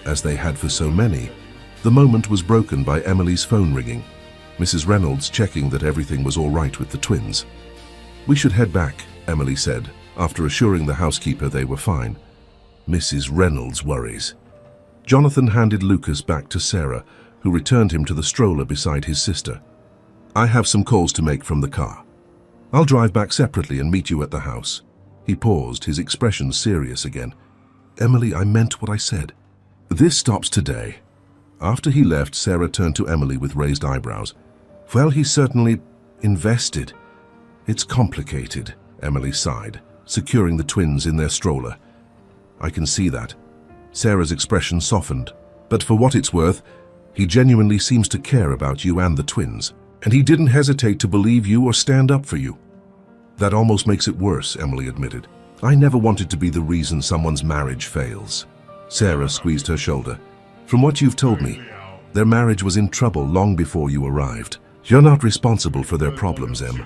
as they had for so many? The moment was broken by Emily's phone ringing, Mrs. Reynolds checking that everything was all right with the twins. "We should head back," Emily said, after assuring the housekeeper they were fine. Mrs. Reynolds worries. Jonathan handed Lucas back to Sarah, who returned him to the stroller beside his sister. "I have some calls to make from the car. I'll drive back separately and meet you at the house." He paused, his expression serious again. "Emily, I meant what I said. This stops today." After he left, Sarah turned to Emily with raised eyebrows. "Well, he's certainly invested." "It's complicated," Emily sighed, securing the twins in their stroller. "I can see that." Sarah's expression softened. "But for what it's worth, he genuinely seems to care about you and the twins, and he didn't hesitate to believe you or stand up for you." "That almost makes it worse," Emily admitted. "I never wanted to be the reason someone's marriage fails." Sarah squeezed her shoulder. "From what you've told me, their marriage was in trouble long before you arrived. You're not responsible for their problems, Em."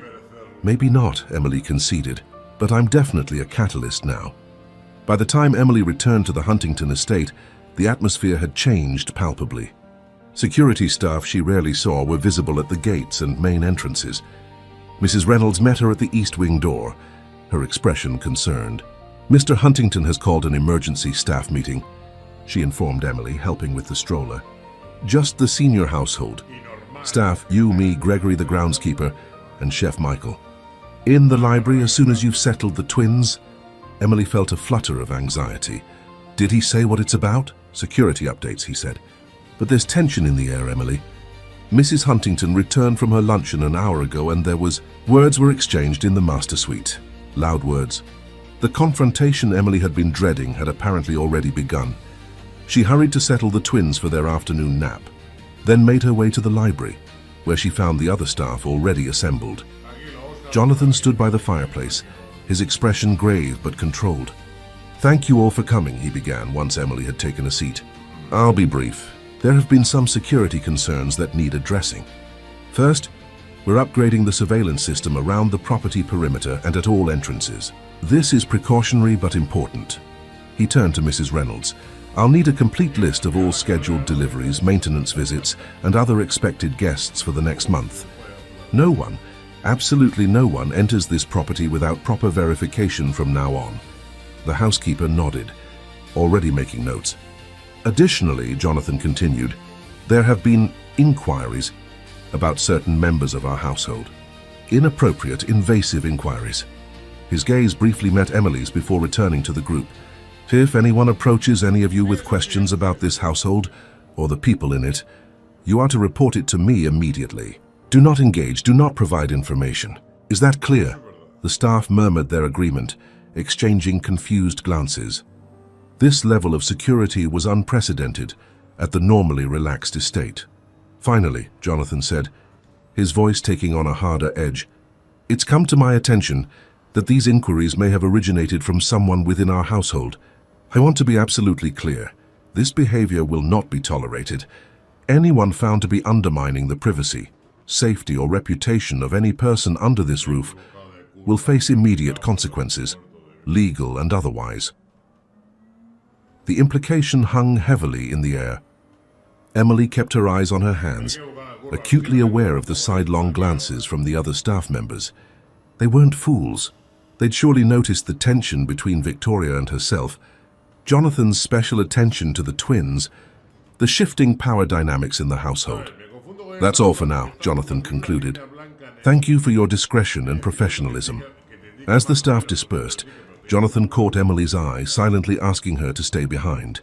"Maybe not," Emily conceded, "but I'm definitely a catalyst now." By the time Emily returned to the Huntington estate, the atmosphere had changed palpably. Security staff she rarely saw were visible at the gates and main entrances. Mrs. Reynolds met her at the East Wing door, her expression concerned. "Mr. Huntington has called an emergency staff meeting," she informed Emily, helping with the stroller. "Just the senior household. Staff, you, me, Gregory the groundskeeper, and Chef Michael. In the library as soon as you've settled the twins." Emily felt a flutter of anxiety. Did he say what it's about? Security updates, he said. But there's tension in the air, Emily. Mrs. Huntington returned from her luncheon an hour ago and words were exchanged in the master suite. Loud words. The confrontation Emily had been dreading had apparently already begun. She hurried to settle the twins for their afternoon nap, then made her way to the library, where she found the other staff already assembled. Jonathan stood by the fireplace, his expression grave but controlled. "Thank you all for coming," he began once Emily had taken a seat. "I'll be brief. There have been some security concerns that need addressing. First, we're upgrading the surveillance system around the property perimeter and at all entrances. This is precautionary but important." He turned to Mrs. Reynolds. "I'll need a complete list of all scheduled deliveries, maintenance visits, and other expected guests for the next month. No one, absolutely no one, enters this property without proper verification from now on." The housekeeper nodded, already making notes. "Additionally," Jonathan continued, "there have been inquiries about certain members of our household. Inappropriate, invasive inquiries." His gaze briefly met Emily's before returning to the group. "If anyone approaches any of you with questions about this household or the people in it, you are to report it to me immediately. Do not engage, do not provide information. Is that clear?" The staff murmured their agreement, exchanging confused glances. This level of security was unprecedented at the normally relaxed estate. "Finally," Jonathan said, his voice taking on a harder edge, "it's come to my attention that these inquiries may have originated from someone within our household. I want to be absolutely clear. This behavior will not be tolerated. Anyone found to be undermining the privacy, safety, or reputation of any person under this roof will face immediate consequences, legal and otherwise." The implication hung heavily in the air. Emily kept her eyes on her hands, acutely aware of the sidelong glances from the other staff members. They weren't fools. They'd surely noticed the tension between Victoria and herself, Jonathan's special attention to the twins, the shifting power dynamics in the household. "That's all for now," Jonathan concluded. "Thank you for your discretion and professionalism." As the staff dispersed, Jonathan caught Emily's eye, silently asking her to stay behind.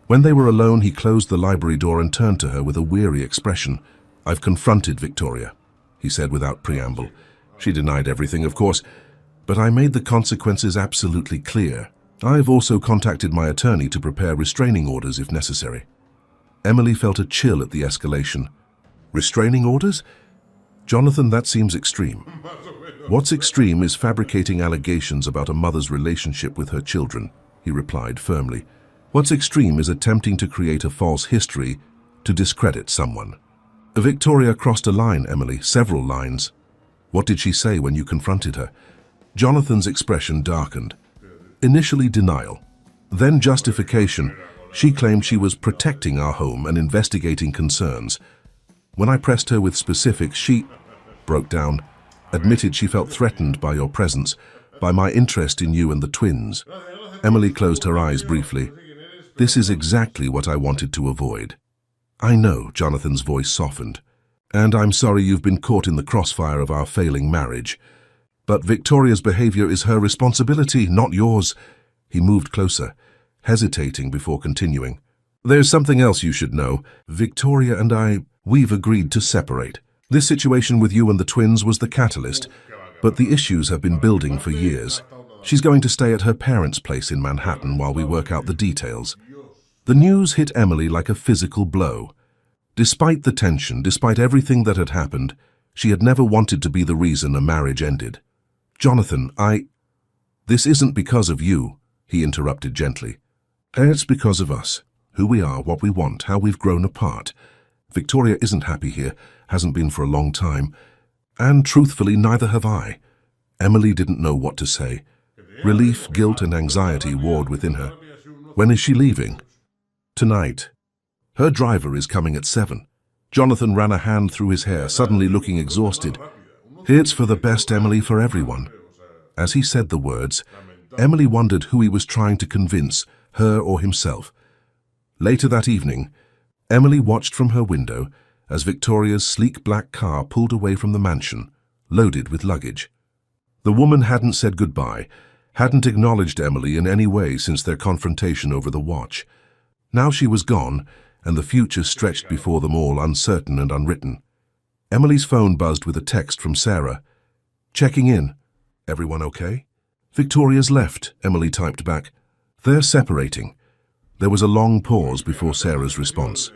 When they were alone, he closed the library door and turned to her with a weary expression. "I've confronted Victoria," he said without preamble. "She denied everything, of course, but I made the consequences absolutely clear. I've also contacted my attorney to prepare restraining orders if necessary." Emily felt a chill at the escalation. "Restraining orders? Jonathan, that seems extreme." "What's extreme is fabricating allegations about a mother's relationship with her children," he replied firmly. "What's extreme is attempting to create a false history to discredit someone." Victoria crossed a line, Emily, several lines. "What did she say when you confronted her?" Jonathan's expression darkened. Initially denial, then justification. She claimed she was protecting our home and investigating concerns. When I pressed her with specifics, she broke down, admitted she felt threatened by your presence, by my interest in you and the twins. Emily closed her eyes briefly. "This is exactly what I wanted to avoid." "I know," Jonathan's voice softened, "and I'm sorry you've been caught in the crossfire of our failing marriage. But Victoria's behavior is her responsibility, not yours." He moved closer, hesitating before continuing. "There's something else you should know. Victoria and we've agreed to separate. This situation with you and the twins was the catalyst, but the issues have been building for years. She's going to stay at her parents' place in Manhattan while we work out the details." The news hit Emily like a physical blow. Despite the tension, despite everything that had happened, she had never wanted to be the reason a marriage ended. "Jonathan, This isn't because of you," he interrupted gently. "It's because of us. Who we are, what we want, how we've grown apart. Victoria isn't happy here, hasn't been for a long time. And truthfully, neither have I." Emily didn't know what to say. Relief, guilt, and anxiety warred within her. "When is she leaving?" "Tonight. Her driver is coming at 7. Jonathan ran a hand through his hair, suddenly looking exhausted. "It's for the best, Emily, for everyone." As he said the words, Emily wondered who he was trying to convince, her or himself. Later that evening, Emily watched from her window as Victoria's sleek black car pulled away from the mansion, loaded with luggage. The woman hadn't said goodbye, hadn't acknowledged Emily in any way since their confrontation over the watch. Now she was gone, and the future stretched before them all, uncertain and unwritten. Emily's phone buzzed with a text from Sarah. "Checking in. Everyone okay?" "Victoria's left," Emily typed back. "They're separating." There was a long pause before Sarah's response.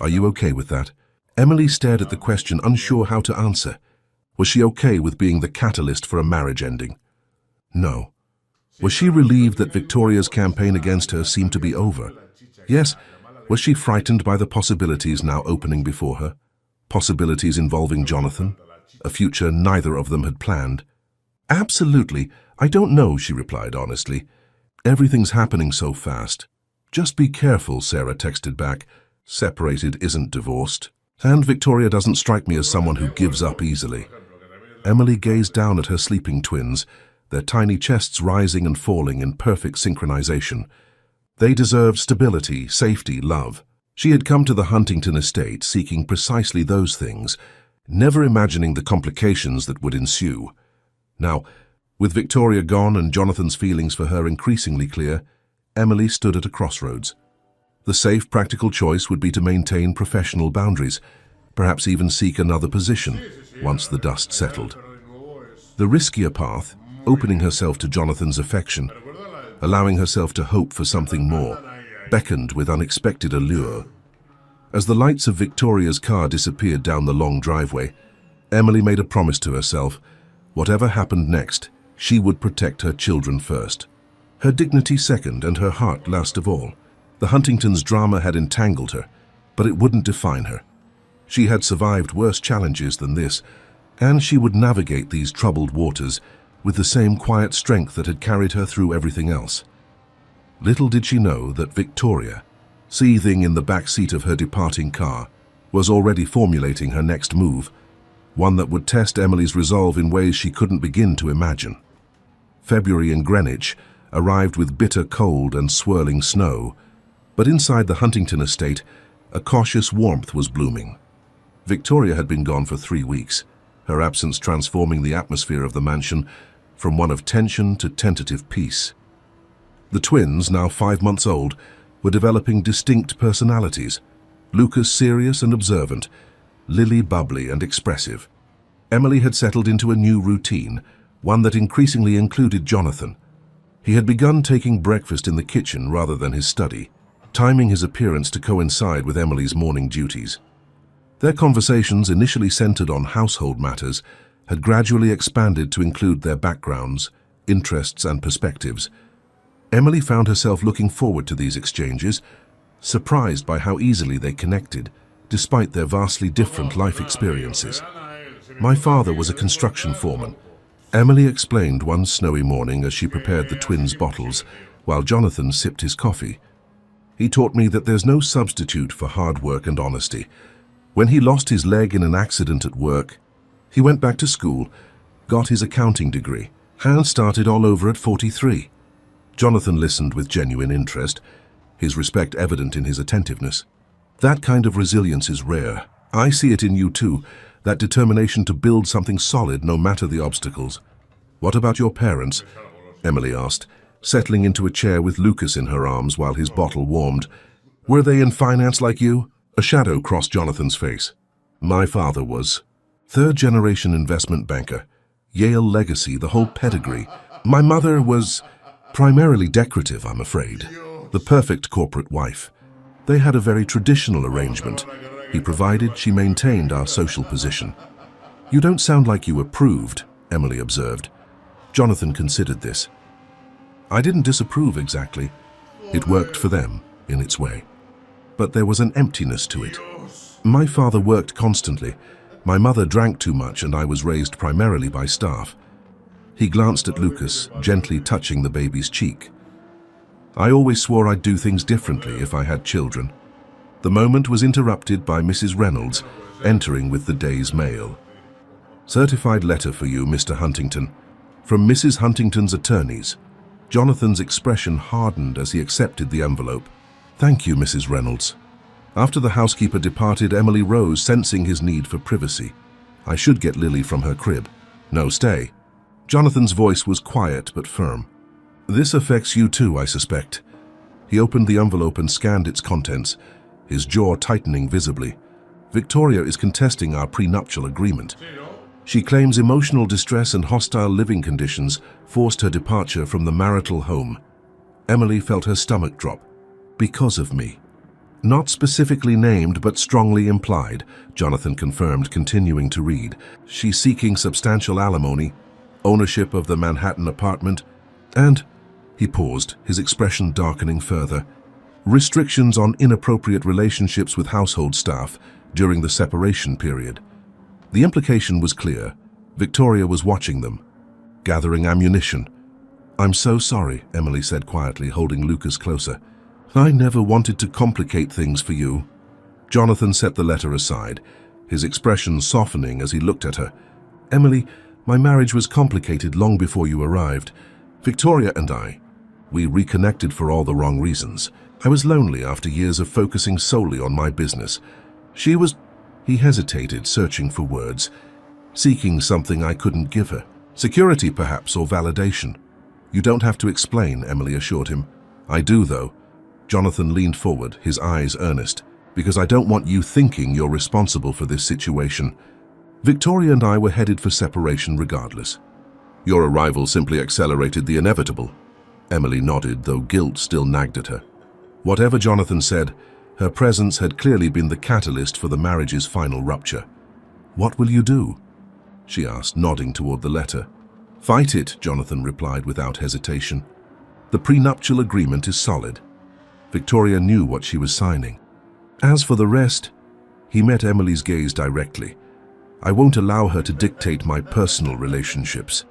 "Are you okay with that?" Emily stared at the question, unsure how to answer. Was she okay with being the catalyst for a marriage ending? No. Was she relieved that Victoria's campaign against her seemed to be over? Yes. Was she frightened by the possibilities now opening before her? Possibilities involving Jonathan, a future neither of them had planned. "Absolutely. I don't know," she replied honestly. "Everything's happening so fast." "Just be careful," Sarah texted back. "Separated isn't divorced. And Victoria doesn't strike me as someone who gives up easily." Emily gazed down at her sleeping twins, their tiny chests rising and falling in perfect synchronization. They deserved stability, safety, love. She had come to the Huntington estate seeking precisely those things, never imagining the complications that would ensue. Now, with Victoria gone and Jonathan's feelings for her increasingly clear, Emily stood at a crossroads. The safe, practical choice would be to maintain professional boundaries, perhaps even seek another position once the dust settled. The riskier path, opening herself to Jonathan's affection, allowing herself to hope for something more, beckoned with unexpected allure. As the lights of Victoria's car disappeared down the long driveway, Emily made a promise to herself. Whatever happened next, she would protect her children first. Her dignity second and her heart last of all. The Huntingtons' drama had entangled her, but it wouldn't define her. She had survived worse challenges than this, and she would navigate these troubled waters with the same quiet strength that had carried her through everything else. Little did she know that Victoria, seething in the back seat of her departing car, was already formulating her next move, one that would test Emily's resolve in ways she couldn't begin to imagine. February in Greenwich arrived with bitter cold and swirling snow, but inside the Huntington estate, a cautious warmth was blooming. Victoria had been gone for 3 weeks, her absence transforming the atmosphere of the mansion from one of tension to tentative peace. The twins, now 5 months old, were developing distinct personalities. Lucas serious and observant, Lily bubbly and expressive. Emily had settled into a new routine, one that increasingly included Jonathan. He had begun taking breakfast in the kitchen rather than his study, timing his appearance to coincide with Emily's morning duties. Their conversations, initially centered on household matters, had gradually expanded to include their backgrounds, interests and perspectives. Emily found herself looking forward to these exchanges, surprised by how easily they connected, despite their vastly different life experiences. "My father was a construction foreman," Emily explained one snowy morning as she prepared the twins' bottles, while Jonathan sipped his coffee. "He taught me that there's no substitute for hard work and honesty. When he lost his leg in an accident at work, he went back to school, got his accounting degree, and started all over at 43. Jonathan listened with genuine interest, his respect evident in his attentiveness. "That kind of resilience is rare. I see it in you too, that determination to build something solid no matter the obstacles." "What about your parents?" Emily asked, settling into a chair with Lucas in her arms while his bottle warmed. "Were they in finance like you?" A shadow crossed Jonathan's face. "My father was. Third-generation investment banker. Yale legacy, the whole pedigree. My mother was primarily decorative, I'm afraid. The perfect corporate wife. They had a very traditional arrangement. He provided, she maintained our social position." "You don't sound like you approved," Emily observed. Jonathan considered this. "I didn't disapprove exactly. It worked for them, in its way. But there was an emptiness to it. My father worked constantly. My mother drank too much and I was raised primarily by staff." He glanced at Lucas, gently touching the baby's cheek. "I always swore I'd do things differently if I had children." The moment was interrupted by Mrs. Reynolds entering with the day's mail. "Certified letter for you, Mr. Huntington. From Mrs. Huntington's attorneys." Jonathan's expression hardened as he accepted the envelope. "Thank you, Mrs. Reynolds." After the housekeeper departed, Emily rose, sensing his need for privacy. "I should get Lily from her crib." "No, stay." Jonathan's voice was quiet but firm. This affects you too, I suspect. He opened the envelope and scanned its contents, his jaw tightening visibly. Victoria is contesting our prenuptial agreement. She claims emotional distress and hostile living conditions forced her departure from the marital home. Emily felt her stomach drop. Because of me. Not specifically named, but strongly implied, Jonathan confirmed, continuing to read. She's seeking substantial alimony, ownership of the Manhattan apartment, and, he paused, his expression darkening further, restrictions on inappropriate relationships with household staff during the separation period. The implication was clear. Victoria was watching them, gathering ammunition. I'm so sorry, Emily said quietly, holding Lucas closer. I never wanted to complicate things for you. Jonathan set the letter aside, his expression softening as he looked at her. Emily, my marriage was complicated long before you arrived. Victoria and we reconnected for all the wrong reasons. I was lonely after years of focusing solely on my business. He hesitated, searching for words, seeking something I couldn't give her. Security, perhaps, or validation. You don't have to explain, Emily assured him. I do, though. Jonathan leaned forward, his eyes earnest, because I don't want you thinking you're responsible for this situation. Victoria and I were headed for separation regardless. Your arrival simply accelerated the inevitable. Emily nodded, though guilt still nagged at her. Whatever Jonathan said, her presence had clearly been the catalyst for the marriage's final rupture. What will you do? She asked, nodding toward the letter. Fight it, Jonathan replied without hesitation. The prenuptial agreement is solid. Victoria knew what she was signing. As for the rest, he met Emily's gaze directly. I won't allow her to dictate my personal relationships.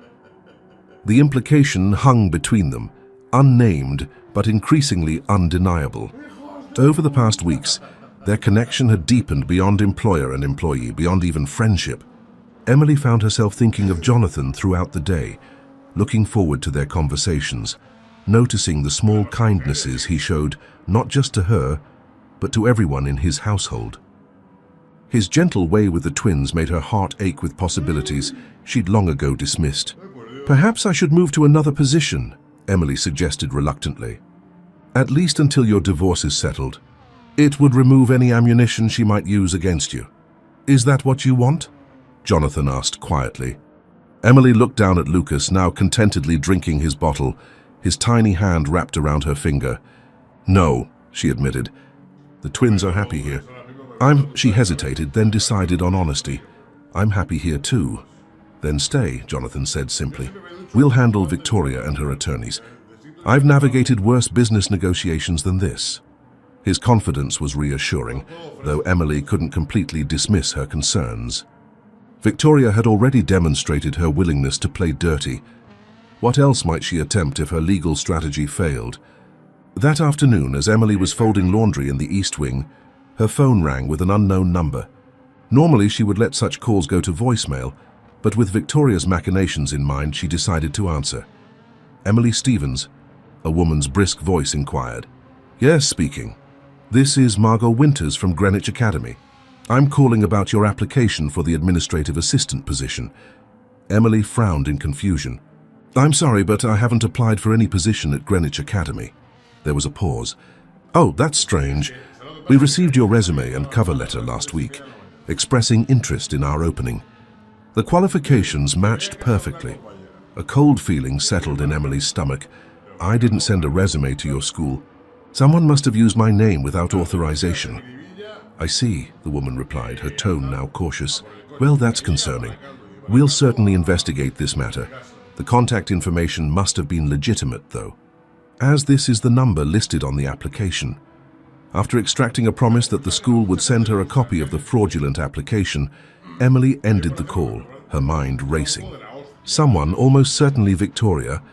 The implication hung between them, unnamed but increasingly undeniable. Over the past weeks, their connection had deepened beyond employer and employee, beyond even friendship. Emily found herself thinking of Jonathan throughout the day, looking forward to their conversations, noticing the small kindnesses he showed not just to her, but to everyone in his household. His gentle way with the twins made her heart ache with possibilities she'd long ago dismissed. Perhaps I should move to another position, Emily suggested reluctantly. At least until your divorce is settled. It would remove any ammunition she might use against you. Is that what you want? Jonathan asked quietly. Emily looked down at Lucas, now contentedly drinking his bottle, his tiny hand wrapped around her finger. No, she admitted. The twins are happy here. She hesitated, then decided on honesty. I'm happy here too. Then stay, Jonathan said simply. We'll handle Victoria and her attorneys. I've navigated worse business negotiations than this. His confidence was reassuring, though Emily couldn't completely dismiss her concerns. Victoria had already demonstrated her willingness to play dirty. What else might she attempt if her legal strategy failed? That afternoon, as Emily was folding laundry in the East Wing, her phone rang with an unknown number. Normally she would let such calls go to voicemail, but with Victoria's machinations in mind, she decided to answer. Emily Stevens, a woman's brisk voice inquired. Yes, speaking. This is Margot Winters from Greenwich Academy. I'm calling about your application for the administrative assistant position. Emily frowned in confusion. I'm sorry, but I haven't applied for any position at Greenwich Academy. There was a pause. Oh, that's strange. We received your resume and cover letter last week, expressing interest in our opening. The qualifications matched perfectly. A cold feeling settled in Emily's stomach. I didn't send a resume to your school. Someone must have used my name without authorization. I see, the woman replied, her tone now cautious. Well, that's concerning. We'll certainly investigate this matter. The contact information must have been legitimate, though, as this is the number listed on the application. After extracting a promise that the school would send her a copy of the fraudulent application, Emily ended the call, her mind racing. Someone, almost certainly Victoria,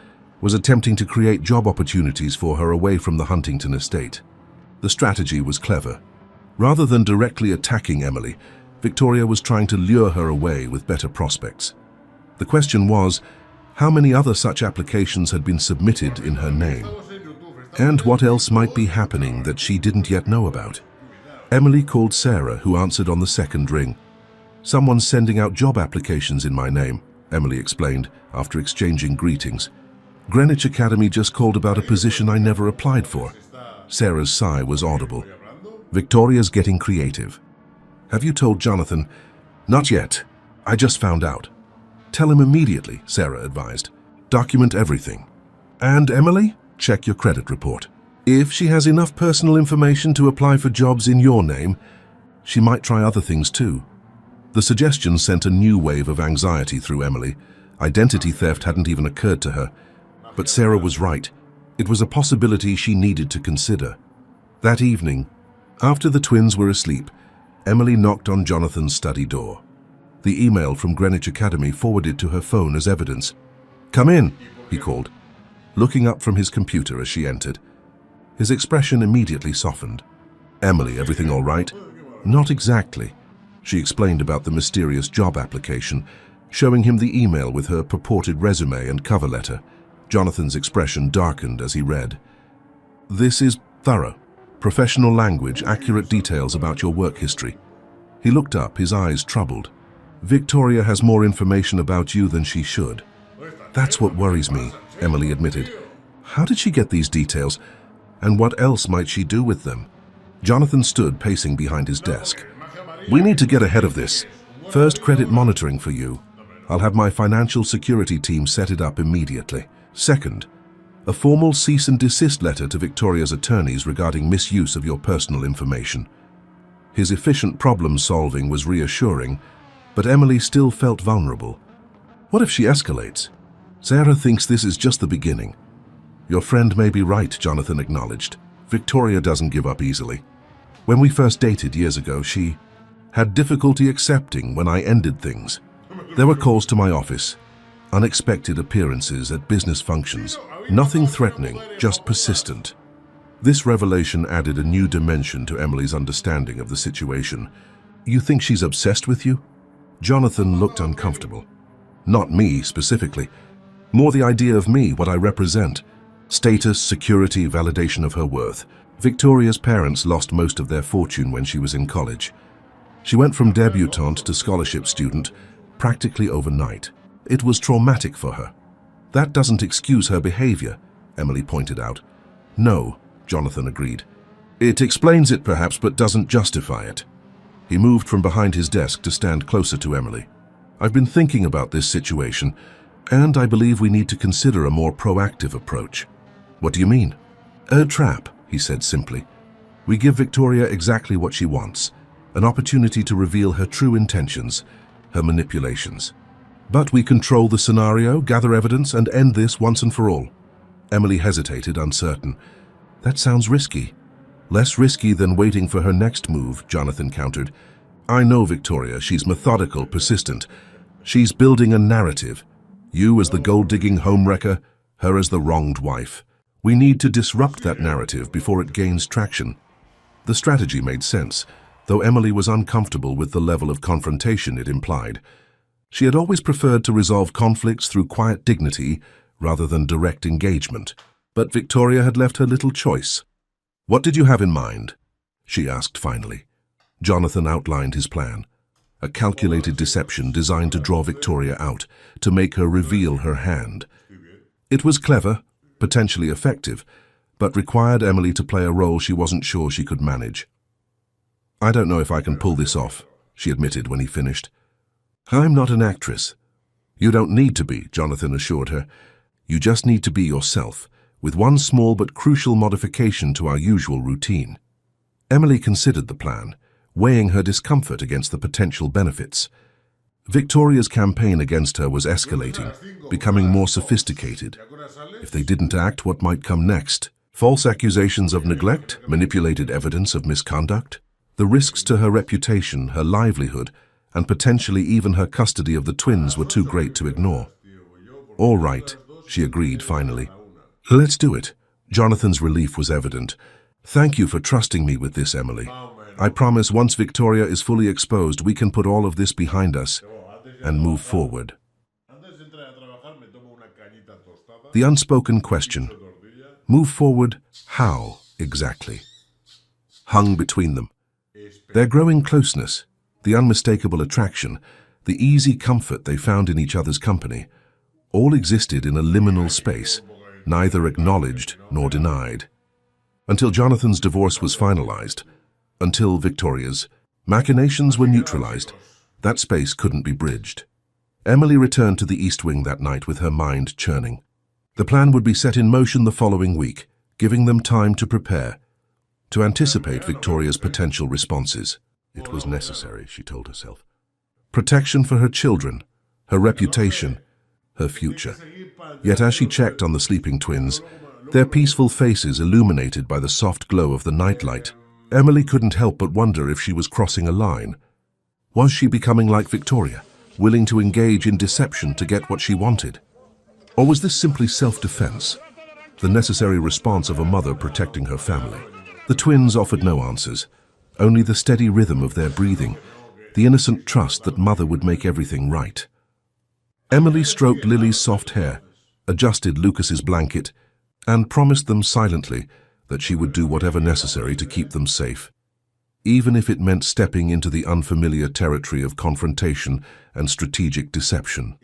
was attempting to create job opportunities for her away from the Huntington estate. The strategy was clever. Rather than directly attacking Emily, Victoria was trying to lure her away with better prospects. The question was, how many other such applications had been submitted in her name? And what else might be happening that she didn't yet know about? Emily called Sarah, who answered on the second ring. Someone's sending out job applications in my name, Emily explained after exchanging greetings. Greenwich Academy just called about a position I never applied for. Sarah's sigh was audible. Victoria's getting creative. Have you told Jonathan? Not yet. I just found out. Tell him immediately, Sarah advised. Document everything. And Emily? Check your credit report. If she has enough personal information to apply for jobs in your name, she might try other things too. The suggestion sent a new wave of anxiety through Emily. Identity theft hadn't even occurred to her. But Sarah was right. It was a possibility she needed to consider. That evening, after the twins were asleep, Emily knocked on Jonathan's study door. The email from Greenwich Academy forwarded to her phone as evidence. "Come in," he called, looking up from his computer as she entered. His expression immediately softened. "Emily, everything all right?" "Not exactly." She explained about the mysterious job application, showing him the email with her purported resume and cover letter. Jonathan's expression darkened as he read. "This is thorough. Professional language, accurate details about your work history." He looked up, his eyes troubled. "Victoria has more information about you than she should." "That's what worries me," Emily admitted. "How did she get these details? And what else might she do with them?" Jonathan stood pacing behind his desk. "We need to get ahead of this. First, credit monitoring for you. I'll have my financial security team set it up immediately. Second, a formal cease and desist letter to Victoria's attorneys regarding misuse of your personal information." His efficient problem-solving was reassuring, but Emily still felt vulnerable. What if she escalates? Sarah thinks this is just the beginning. "Your friend may be right," Jonathan acknowledged. "Victoria doesn't give up easily. When we first dated years ago, she had difficulty accepting when I ended things. There were calls to my office, unexpected appearances at business functions, nothing threatening, just persistent." This revelation added a new dimension to Emily's understanding of the situation. "You think she's obsessed with you?" Jonathan looked uncomfortable. "Not me, specifically. More the idea of me, what I represent. Status, security, validation of her worth. Victoria's parents lost most of their fortune when she was in college. She went from debutante to scholarship student practically overnight. It was traumatic for her. That doesn't excuse her behavior," Emily pointed out. "No," Jonathan agreed. "It explains it perhaps, but doesn't justify it." He moved from behind his desk to stand closer to Emily. "I've been thinking about this situation, and I believe we need to consider a more proactive approach." "What do you mean?" "A trap," he said simply. "We give Victoria exactly what she wants, an opportunity to reveal her true intentions, her manipulations. But we control the scenario, gather evidence, and end this once and for all." Emily hesitated, uncertain. "That sounds risky." "Less risky than waiting for her next move," Jonathan countered. "I know Victoria. She's methodical, persistent. She's building a narrative. You as the gold-digging homewrecker, her as the wronged wife. We need to disrupt that narrative before it gains traction." The strategy made sense, though Emily was uncomfortable with the level of confrontation it implied. She had always preferred to resolve conflicts through quiet dignity rather than direct engagement. But Victoria had left her little choice. "What did you have in mind?" she asked finally. Jonathan outlined his plan. A calculated deception designed to draw Victoria out, to make her reveal her hand. It was clever, potentially effective, but required Emily to play a role she wasn't sure she could manage. "I don't know if I can pull this off," she admitted when he finished. "I'm not an actress." "You don't need to be," Jonathan assured her. "You just need to be yourself, with one small but crucial modification to our usual routine." Emily considered the plan, weighing her discomfort against the potential benefits. Victoria's campaign against her was escalating, becoming more sophisticated. If they didn't act, what might come next? False accusations of neglect, manipulated evidence of misconduct? The risks to her reputation, her livelihood, and potentially even her custody of the twins were too great to ignore. "All right," she agreed finally. "Let's do it." Jonathan's relief was evident. "Thank you for trusting me with this, Emily. I promise once Victoria is fully exposed, we can put all of this behind us and move forward." The unspoken question, move forward how exactly, hung between them. Their growing closeness, the unmistakable attraction, the easy comfort they found in each other's company, all existed in a liminal space, neither acknowledged nor denied. Until Jonathan's divorce was finalized, until Victoria's machinations were neutralized, that space couldn't be bridged. Emily returned to the East Wing that night with her mind churning. The plan would be set in motion the following week, giving them time to prepare, to anticipate Victoria's potential responses. It was necessary, she told herself. Protection for her children, her reputation, her future. Yet as she checked on the sleeping twins, their peaceful faces illuminated by the soft glow of the nightlight, Emily couldn't help but wonder if she was crossing a line. Was she becoming like Victoria, willing to engage in deception to get what she wanted? Or was this simply self-defense, the necessary response of a mother protecting her family? The twins offered no answers, only the steady rhythm of their breathing, the innocent trust that mother would make everything right. Emily stroked Lily's soft hair, adjusted Lucas's blanket, and promised them silently that she would do whatever necessary to keep them safe, even if it meant stepping into the unfamiliar territory of confrontation and strategic deception.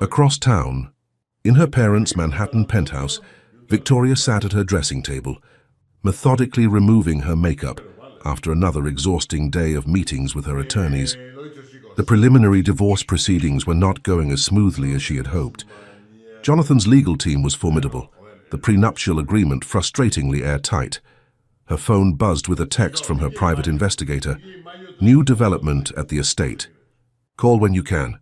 Across town, in her parents' Manhattan penthouse, Victoria sat at her dressing table, methodically removing her makeup after another exhausting day of meetings with her attorneys. The preliminary divorce proceedings were not going as smoothly as she had hoped. Jonathan's legal team was formidable, the prenuptial agreement frustratingly airtight. Her phone buzzed with a text from her private investigator. New development at the estate. Call when you can.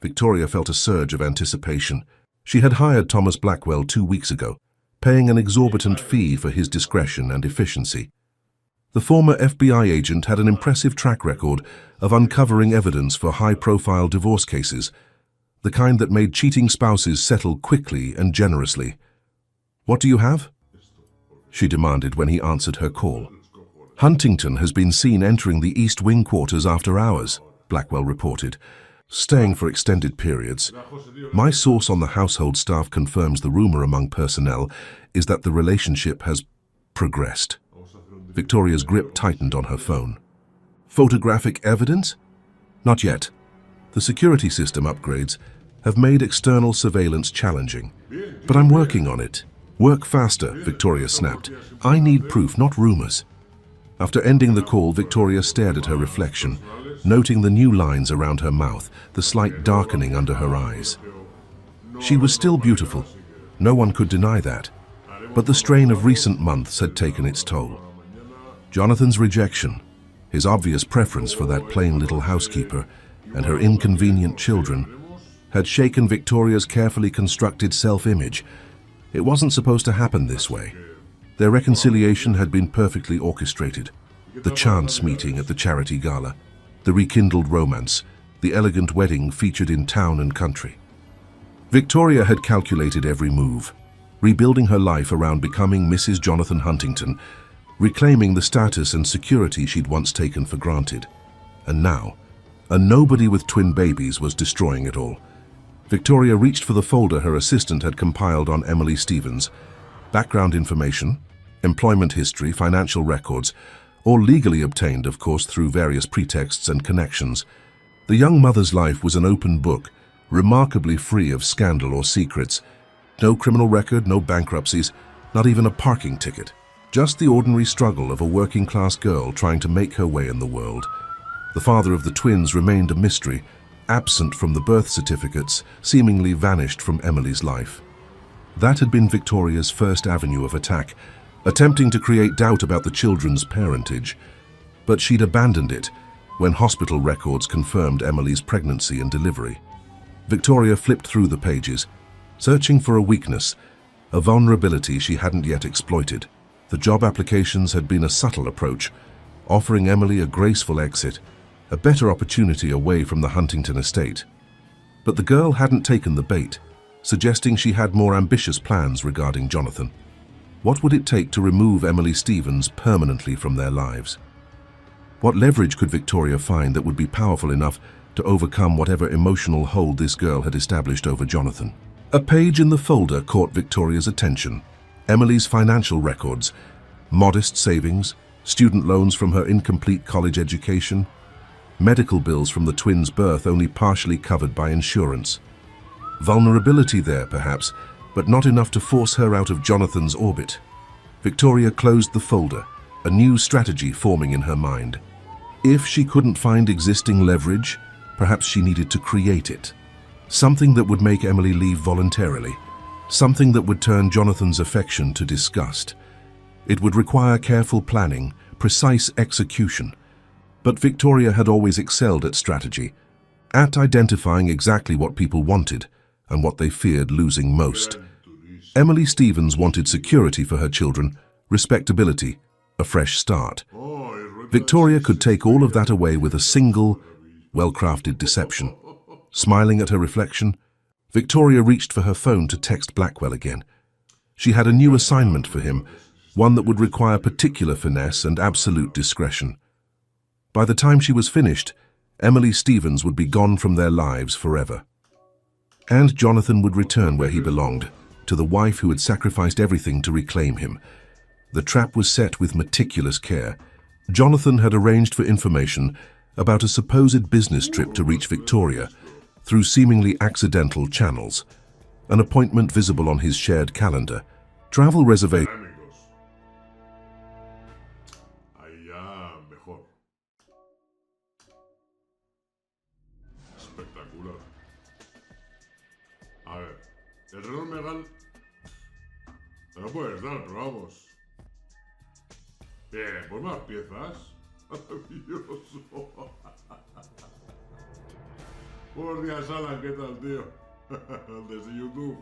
Victoria felt a surge of anticipation. She had hired Thomas Blackwell 2 weeks ago, paying an exorbitant fee for his discretion and efficiency. The former FBI agent had an impressive track record of uncovering evidence for high-profile divorce cases, the kind that made cheating spouses settle quickly and generously. "What do you have?" she demanded when he answered her call. "Huntington has been seen entering the East Wing quarters after hours," Blackwell reported, "staying for extended periods. My source on the household staff confirms the rumor among personnel is that the relationship has progressed." Victoria's grip tightened on her phone. "Photographic evidence?" "Not yet. The security system upgrades have made external surveillance challenging. But I'm working on it." "Work faster," Victoria snapped. "I need proof, not rumors." After ending the call, Victoria stared at her reflection, noting the new lines around her mouth, the slight darkening under her eyes. She was still beautiful. No one could deny that. But the strain of recent months had taken its toll. Jonathan's rejection, his obvious preference for that plain little housekeeper, and her inconvenient children, had shaken Victoria's carefully constructed self-image. It wasn't supposed to happen this way. Their reconciliation had been perfectly orchestrated. The chance meeting at the charity gala, the rekindled romance, the elegant wedding featured in town and country. Victoria had calculated every move, rebuilding her life around becoming Mrs. Jonathan Huntington, reclaiming the status and security she'd once taken for granted. And now, a nobody with twin babies was destroying it all. Victoria reached for the folder her assistant had compiled on Emily Stevens. Background information, employment history, financial records, all legally obtained, of course, through various pretexts and connections. The young mother's life was an open book, remarkably free of scandal or secrets. No criminal record, no bankruptcies, not even a parking ticket. Just the ordinary struggle of a working-class girl trying to make her way in the world. The father of the twins remained a mystery, absent from the birth certificates, seemingly vanished from Emily's life. That had been Victoria's first avenue of attack, attempting to create doubt about the children's parentage. But she'd abandoned it when hospital records confirmed Emily's pregnancy and delivery. Victoria flipped through the pages, searching for a weakness, a vulnerability she hadn't yet exploited. The job applications had been a subtle approach, offering Emily a graceful exit, a better opportunity away from the Huntington estate. But the girl hadn't taken the bait, suggesting she had more ambitious plans regarding Jonathan. What would it take to remove Emily Stevens permanently from their lives? What leverage could Victoria find that would be powerful enough to overcome whatever emotional hold this girl had established over Jonathan? A page in the folder caught Victoria's attention. Emily's financial records, modest savings, student loans from her incomplete college education, medical bills from the twins' birth only partially covered by insurance. Vulnerability there, perhaps, but not enough to force her out of Jonathan's orbit. Victoria closed the folder, a new strategy forming in her mind. If she couldn't find existing leverage, perhaps she needed to create it. Something that would make Emily leave voluntarily. Something that would turn Jonathan's affection to disgust. It would require careful planning, precise execution. But Victoria had always excelled at strategy, at identifying exactly what people wanted and what they feared losing most. Emily Stevens wanted security for her children, respectability, a fresh start. Victoria could take all of that away with a single, well-crafted deception. Smiling at her reflection, Victoria reached for her phone to text Blackwell again. She had a new assignment for him, one that would require particular finesse and absolute discretion. By the time she was finished, Emily Stevens would be gone from their lives forever. And Jonathan would return where he belonged, to the wife who had sacrificed everything to reclaim him. The trap was set with meticulous care. Jonathan had arranged for information about a supposed business trip to reach Victoria through seemingly accidental channels. An appointment visible on his shared calendar. Travel reservation. Espectacular. A ver, el reloj legal te lo puedes dar, pero vamos. Bien, pues más piezas. Maravilloso. Buenos días, Alan, ¿qué tal, tío? Desde YouTube.